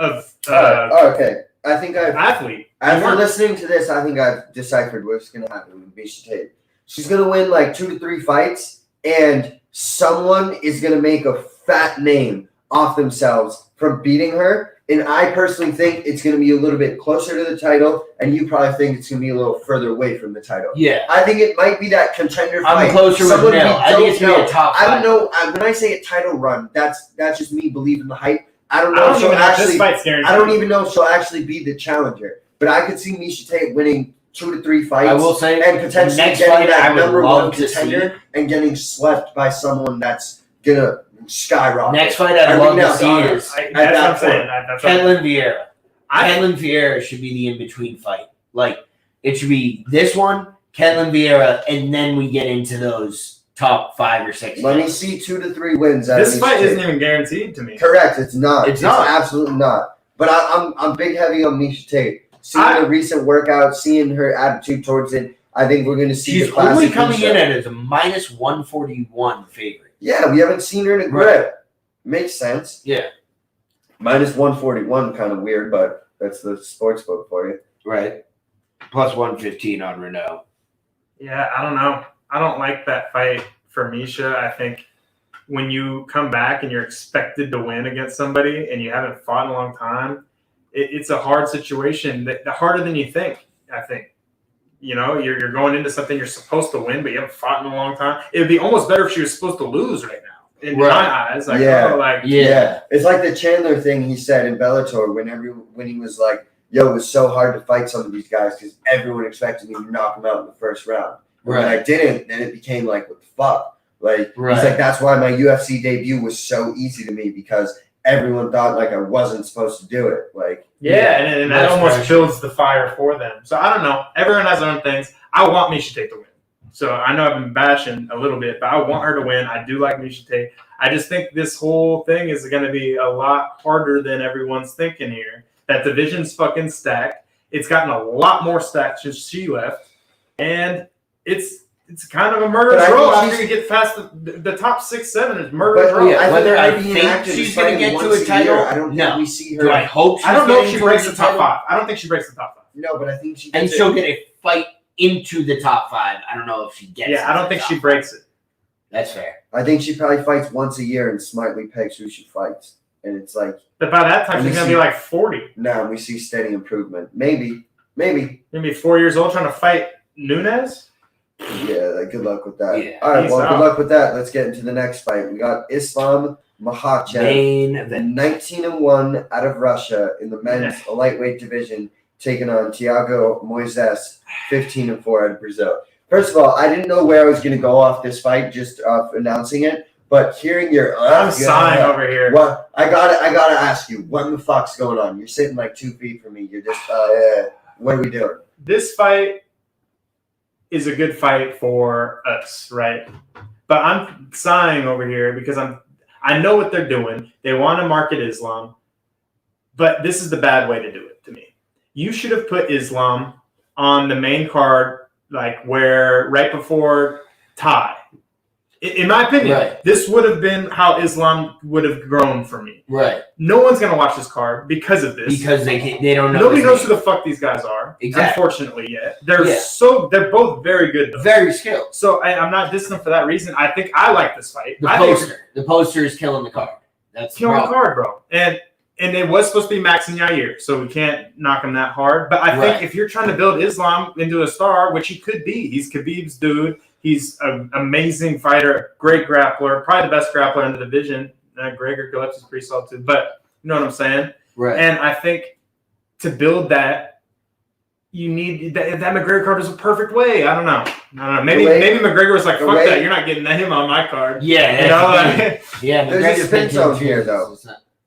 okay. I think athlete. You after weren't. listening to this, I think I've deciphered what's gonna happen with Misha Tate. She's gonna win like 2 to 3 fights, and someone is gonna make a fat name off themselves from beating her. And I personally think it's going to be a little bit closer to the title, and you probably think it's going to be a little further away from the title. Yeah, I think it might be that contender fight. I'm closer with Someone we Nell. I think it's don't gonna be know. a top I five. don't know. When I say a title run, that's just me believing the hype. I don't I know don't if she'll even know if this actually. fight's guaranteed. I don't even know if she'll actually be the challenger. But I could see Misha Tate winning 2 to 3 fights. I will say, and potentially next getting fight I that would number love one to contender and getting slept by someone that's gonna skyrocket. next fight I'd I love think to that's see honor. is That's that what I'm saying. point. That's what I'm- Ketlin Vieira. I- Ketlin Vieira should be the in-between fight. Like, it should be this one, Ketlin Vieira, and then we get into those top 5 or 6. Let me guys. see 2 to 3 wins. out of This Misha fight Tate. isn't even guaranteed to me. Correct. It's not. It's not. Absolutely not. But I'm big heavy on Misha Tate. Seeing the recent workout, seeing her attitude towards it, I think we're going to see. She's the classic only coming Misha. in at as a minus 141 favorite. Yeah, we haven't seen her in a grip. Makes sense. Yeah. Minus 141, kind of weird, but that's the sports book for you. Right. Plus 115 on Renault. Yeah, I don't know. I don't like that fight for Misha. I think when you come back and you're expected to win against somebody and you haven't fought in a long time, it's a hard situation. The harder than you think. I think. You're going into something you're supposed to win, but you haven't fought in a long time. It would be almost better if she was supposed to lose right now. In my eyes, It's like the Chandler thing he said in Bellator when he was like, "Yo, it was so hard to fight some of these guys because everyone expected me to knock them out in the first round. When I didn't, then it became like, what the fuck?" Like he's like, "That's why my UFC debut was so easy to me because everyone thought like I wasn't supposed to do it." Like and that almost builds the fire for them. So I don't know. Everyone has their own things. I want Miesha Tate to win. So I know I've been bashing a little bit, but I want her to win. I do like Miesha Tate. I just think this whole thing is going to be a lot harder than everyone's thinking here. That division's fucking stacked. It's gotten a lot more stacked since she left, and it's kind of a murder's row after you get past the top 6, 7 is murder's row. Yeah, whether I think she's going to get to a title, I don't think we see her. Do I hope she's I don't know if she breaks the title? top 5. I don't think she breaks the top 5. No, but I think she and she'll get a fight into the top 5. I don't know if she gets. Yeah, I don't think she breaks it. That's fair. I think she probably fights once a year and smartly picks who she fights, and it's like. But by that time, she's going to be like 40. No, we see steady improvement. Maybe. Maybe 4 years old trying to fight Nunes. Yeah, good luck with that. Yeah, all right, well, good luck with that. Let's get into the next fight. We got Islam Makhachaev, main event. 19-1 out of Russia in the men's lightweight division, taking on Thiago Moises, 15-4 out of Brazil. First of all, I didn't know where I was going to go off this fight, just announcing it. But hearing your, I'm sighing over here. What I gotta ask you, what the fuck's going on? You're sitting like 2 feet from me. You're just, what are we doing? This fight is a good fight for us, right? But I'm sighing over here because I know what they're doing. They want to market Islam, but this is the bad way to do it to me. You should have put Islam on the main card, like where right before Ty. In my opinion, this would have been how Islam would have grown for me. Right. No one's gonna watch this card because of this. Because they don't know. Nobody knows who the fuck these guys are. Exactly. Unfortunately, yet they're both very good. Though. Very skilled. So I'm not dissing them for that reason. I think I like this fight. The poster is killing the card. That's killing the card, bro. And it was supposed to be Max and Yair, so we can't knock him that hard. But I think if you're trying to build Islam into a star, which he could be, he's Khabib's dude. He's an amazing fighter, great grappler, probably the best grappler in the division. Gregor Gillespie's pretty solid too, but you know what I'm saying? Right. And I think to build that, you need that McGregor card is a perfect way. I don't know. Maybe McGregor was like, fuck that. You're not getting him on my card. Yeah. You know? Yeah. There's a spin zone here, though,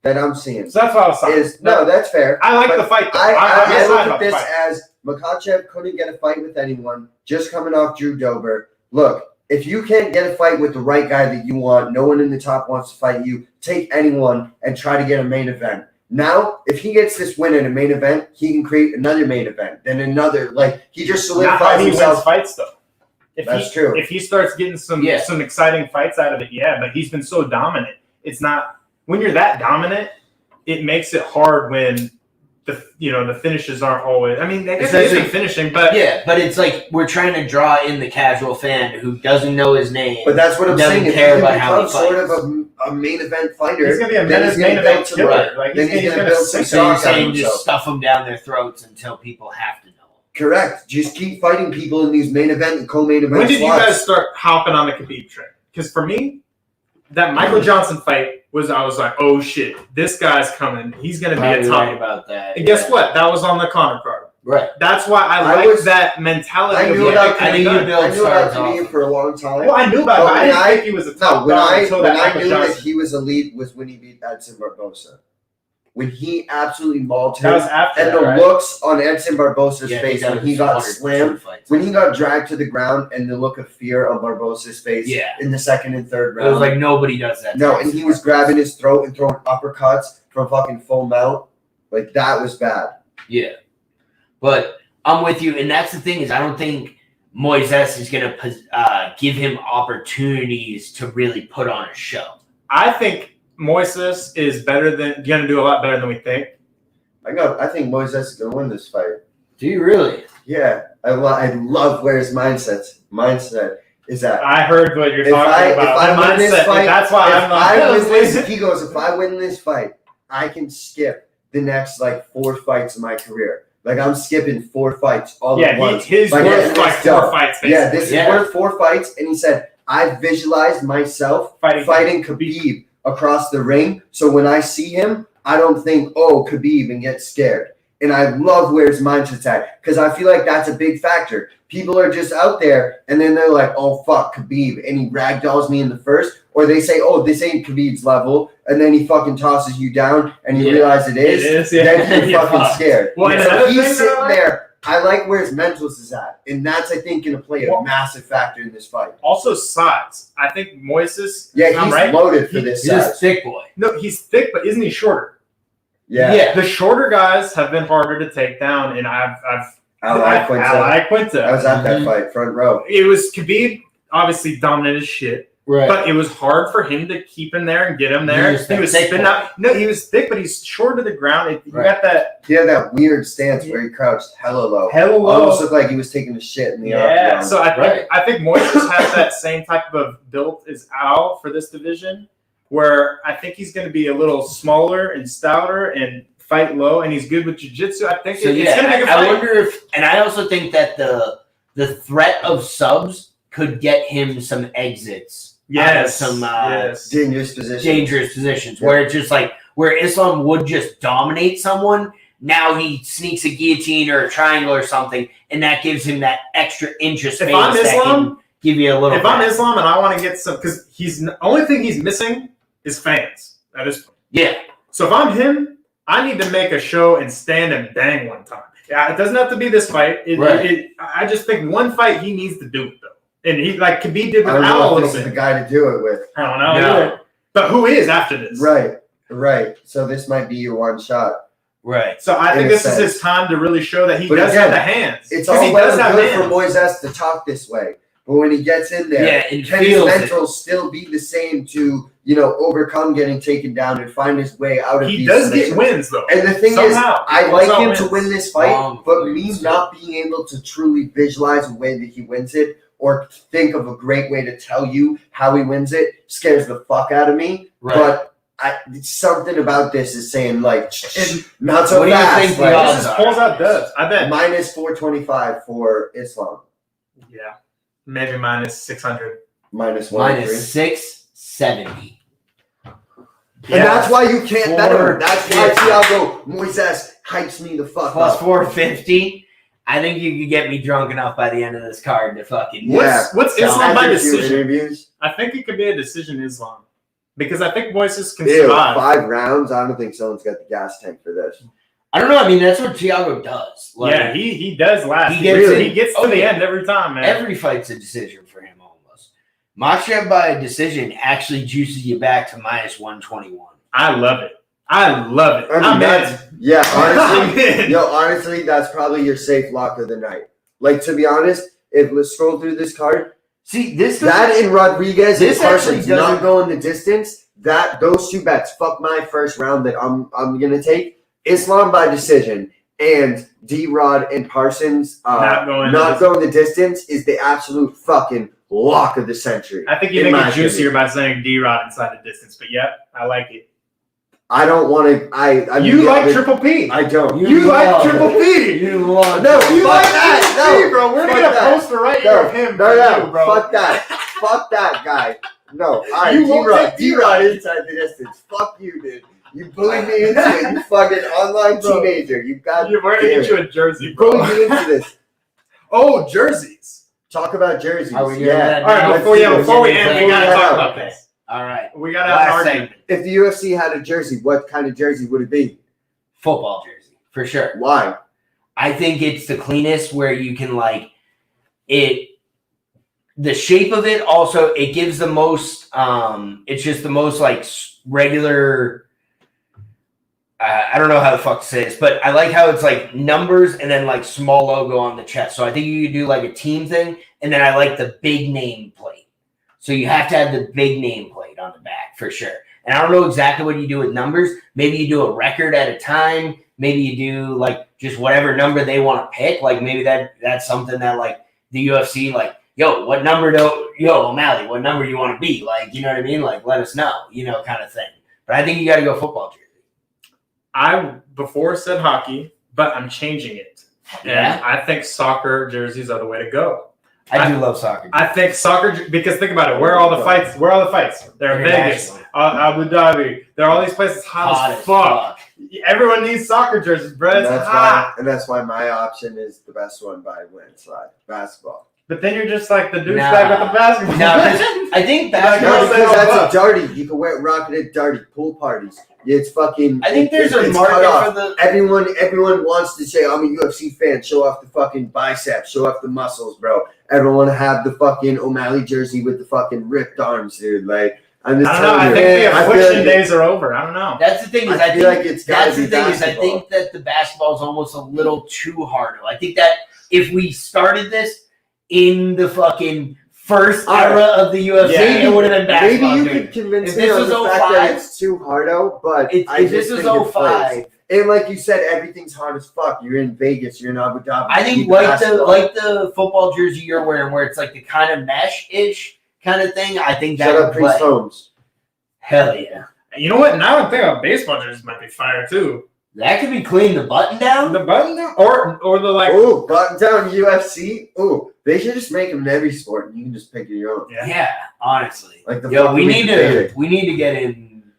that I'm seeing. So that's what I was saying. No, that's fair. I like the fight, though. I look at this as Makhachev couldn't get a fight with anyone, just coming off Drew Dober. Look, if you can't get a fight with the right guy that you want, no one in the top wants to fight you, take anyone and try to get a main event. Now, if he gets this win in a main event, he can create another main event, then another. Like, he just solidifies himself. Not how he wins fights, though. That's true. If he starts getting some exciting fights out of it, but he's been so dominant. It's not – when you're that dominant, it makes it hard when – the finishes aren't always. I mean, they isn't finishing, but but it's like we're trying to draw in the casual fan who doesn't know his name. But that's what I'm saying. If he becomes sort of a main event fighter, he's going to be a main event killer. Like then he's going to build some so you're stock out of saying himself. just stuff them down their throats until people have to know. Correct. Just keep fighting people in these main event and co-main event. When did you guys start hopping on the Khabib train? Because for me, that Michael Johnson fight I was like, oh shit, this guy's coming. He's going to be a top. Right about that. And guess what? That was on the Conor card. Right. That's why I like that mentality. I knew about Khabib for a long time. Well, I knew about it. I didn't think he was a top dog until when I knew that he was elite was when he beat Edson Barbosa. When he absolutely mauled him. That was after and that, the looks on Edson Barbosa's face when he got slammed, when he got dragged to the ground, and the look of fear on Barbosa's face in the second and third round. It was like nobody does that. No, and he was grabbing his throat and throwing uppercuts from fucking full mount. Like, that was bad. Yeah. But I'm with you, and that's the thing is I don't think Moises is going to give him opportunities to really put on a show. I think Moises is going to do a lot better than we think. I think Moises is going to win this fight. Do you really? Yeah. I love where his mindset is at. I heard what you're talking about. If I win this fight, that's why if he goes, if I win this fight, I can skip the next like 4 fights of my career. Like I'm skipping 4 fights all at once. His like, worth like 4 fights. Basically. Yeah, this is worth 4 fights, and he said I visualized myself fighting Khabib across the ring. So when I see him, I don't think, oh, Khabib, and get scared. And I love where his mindset's at because I feel like that's a big factor. People are just out there and then they're like, oh, fuck, Khabib. And he ragdolls me in the first. Or they say, oh, this ain't Khabib's level. And then he fucking tosses you down and you realize it is. Then you're fucking scared. Well, so he's sitting there. I like where his mentals is at. And that's, I think, going to play a massive factor in this fight. Also, size. I think Moises. Yeah, he's loaded for this size. He's a thick boy. No, he's thick, but isn't he shorter? Yeah. The shorter guys have been harder to take down, and I've Quinta. I was at that fight, front row. It was Khabib, obviously dominant as shit. Right. But it was hard for him to keep him there and get him there. He was spinning out. No, he was thick, but he's short to the ground. You got that. He had that weird stance where he crouched hella low. Almost looked like he was taking a shit in the octagon. So I think Moises has that same type of build as Al for this division, where I think he's going to be a little smaller and stouter and fight low, and he's good with jiu-jitsu. I think it's going to be a fight. I wonder if, and I also think that the threat of subs could get him some exits. Yes. Some dangerous positions. Where it's just like where Islam would just dominate someone. Now he sneaks a guillotine or a triangle or something, and that gives him that extra inch of space. If I'm Islam, give you a little. If I'm Islam and I want to get some, because the only thing he's missing is fans at this point. Yeah. So if I'm him, I need to make a show and stand and bang one time. Yeah, it doesn't have to be this fight. I just think one fight he needs to do it though. And he like Khabib did with Al a little bit. The guy to do it with. I don't know. No. But who is after this? Right. So this might be your one shot. Right. So I think this is his time to really show that he does have the hands. It's all well and good for Moises to talk this way. But when he gets in there, can his mental still be the same to, overcome getting taken down and find his way out of these situations? He does get wins, though. And the thing is, I like him to win this fight, but me not being able to truly visualize a way that he wins it or think of a great way to tell you how he wins it scares the fuck out of me. Right. But something about this is saying, like, not so fast. What do you think the odds are? Pulls out does. I bet. Minus 425 for Islam. Yeah. Maybe minus 600. Minus 670. And that's why you can't bet him. That's why Thiago Moises hypes me the fuck plus up. 450. I think you could get me drunk enough by the end of this card to fucking. What's Islam by decision? Interviews? I think it could be a decision Islam. Because I think Moises can survive. 5 rounds? I don't think someone's got the gas tank for this. I don't know. I mean, that's what Thiago does. Like, yeah, he does last. He gets to the end every time, man. Every fight's a decision for him almost. Makhachaev by decision actually juices you back to minus 121. I love it. I'm in. Yeah, honestly, that's probably your safe lock of the night. Like, to be honest, let's scroll through this card. See, that in Rodriguez and Parsons not going the distance, those 2 bets, fuck my first round that I'm gonna take. Islam by decision and D-Rod and Parsons not going the distance is the absolute fucking lock of the century. I think you make it juicier by saying D-Rod inside the distance, but I like it. I don't want to. You like Triple P. I don't. You like Triple P. You love. No, you like Triple P, bro. We're gonna post a right here of him. No, bro. Fuck that. Fuck that guy. No. All right, D-Rod inside the distance. Fuck you, dude. You bullied me into it, you fucking online teenager. We're gonna get you a jersey, bro. You bullied me into this. Oh, jerseys. Talk about jerseys. All right, before we end, we gotta talk about this. All right. We gotta have an argument. If the UFC had a jersey, what kind of jersey would it be? Football jersey, for sure. Why? I think it's the cleanest where you can the shape of it also, it gives the most, it's just the most like regular, I don't know how the fuck to say this, but I like how it's like numbers and then like small logo on the chest. So I think you could do like a team thing, and then I like the big name plate. So you have to have the big name plate on the back for sure. And I don't know exactly what you do with numbers. Maybe you do a record at a time. Maybe you do like just whatever number they want to pick. Like maybe that's something that like the UFC like, yo, O'Malley, what number do you want to be? Like, you know what I mean? Like, let us know, kind of thing. But I think you got to go football jersey. I before said hockey, but I'm changing it. Yeah. And I think soccer jerseys are the way to go. I do love soccer. I think soccer because think about it. Where are all the fights? Where are all the fights? They're in Vegas, International. Abu Dhabi. There are all these places hot as fuck. Everyone needs soccer jerseys, bro. It's hot. And that's why my option is the best one by landslide. Basketball. But then you're just like the douchebag with the basketball. No, I think No, basketball. because that's a darty. You can wear it, rock it at darty pool parties. It's fucking. I think there's a it's market cut off. for the. Everyone wants to say, I'm a UFC fan. Show off the fucking biceps. Show off the muscles, bro. Everyone want to have the fucking O'Malley jersey with the fucking ripped arms, dude. Like, I'm just I don't know. telling I you. think the I feel affliction like days are over. I don't know. That's the thing is I feel like it's gotta that's the be thing is I basketball. think that the basketball is almost a little too hard. I think that if we started this in the fucking first era of the UFC, Yeah. it would have been basketball. Maybe you dude. could convince If me this on was the fact 05, that it's too hardo, but If I this just was think it plays. 05, And like you said, everything's hard as fuck. You're in Vegas. You're in Abu Dhabi. I think Keep like basketball. the football jersey you're wearing, where it's like the kind of mesh-ish kind of thing. I think that Shut would up, Priest play. Holmes. Hell yeah, You know what? Now I'm thinking about baseball jerseys might be fire too. that could be clean. The button down. The button down or the like. Ooh, button down UFC. Ooh, they should just make them in every sport, and you can just pick your own. Yeah, honestly. Like the Yo, fucking we need potato. to get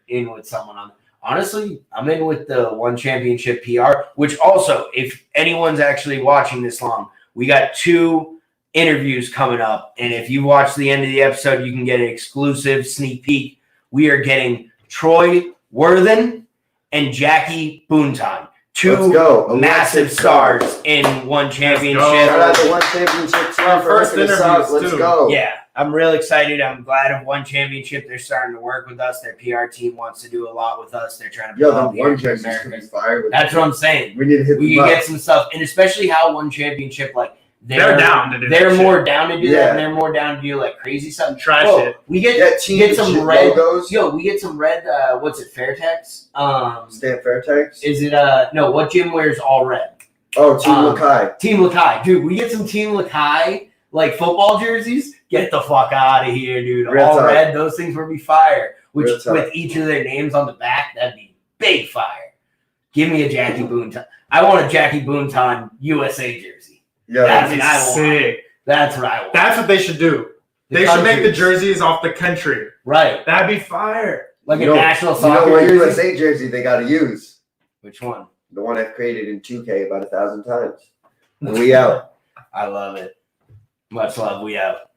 in with someone on. Honestly, I'm in with the One Championship PR, which also, if anyone's actually watching this long, we got 2 interviews coming up, and if you watch the end of the episode, you can get an exclusive sneak peek. We are getting Troy Worthen and Jackie Boonton, 2 Let's go. massive Alexis stars in One Championship. Shout out to One Championship team Our for first hooking us up. interviews, Let's too. go. Yeah, I'm real excited. I'm glad of One Championship. They're starting to work with us. Their PR team wants to do a lot with us. They're trying to Yo, build the up one here in jerseys could be America. fire. With That's what I'm saying. We need to hit We them can up. get some stuff, and especially how One Championship, like They're down to do that They're shit. more down to do Yeah. that, and they're more down to do like crazy stuff. Try Whoa, shit. We get That team get some shit red logos. Yo, we get some red. What's it? Fairtex. Stan Fairtex. Is it no? What gym wears all red? Oh, Team Lakai. Team Lakai, dude. We get some Team Lakai like football jerseys. Get the fuck out of here, dude. Real all talk. red. Those things would be fire. Which Real talk. with each of their names on the back, that'd be big fire. Give me a Jackie Boonton. I want a Jackie Boonton USA jersey. Yo, That's That'd be what I want. sick. That's what I want. That's what they should do. They should make the countries. jerseys off the country. Right. That'd be fire. Like You a know- national you know soccer what jersey. USA jersey they got to use? Which one? The one I've created in 2K about 1,000 times. And we out. I love it. Much love. We out.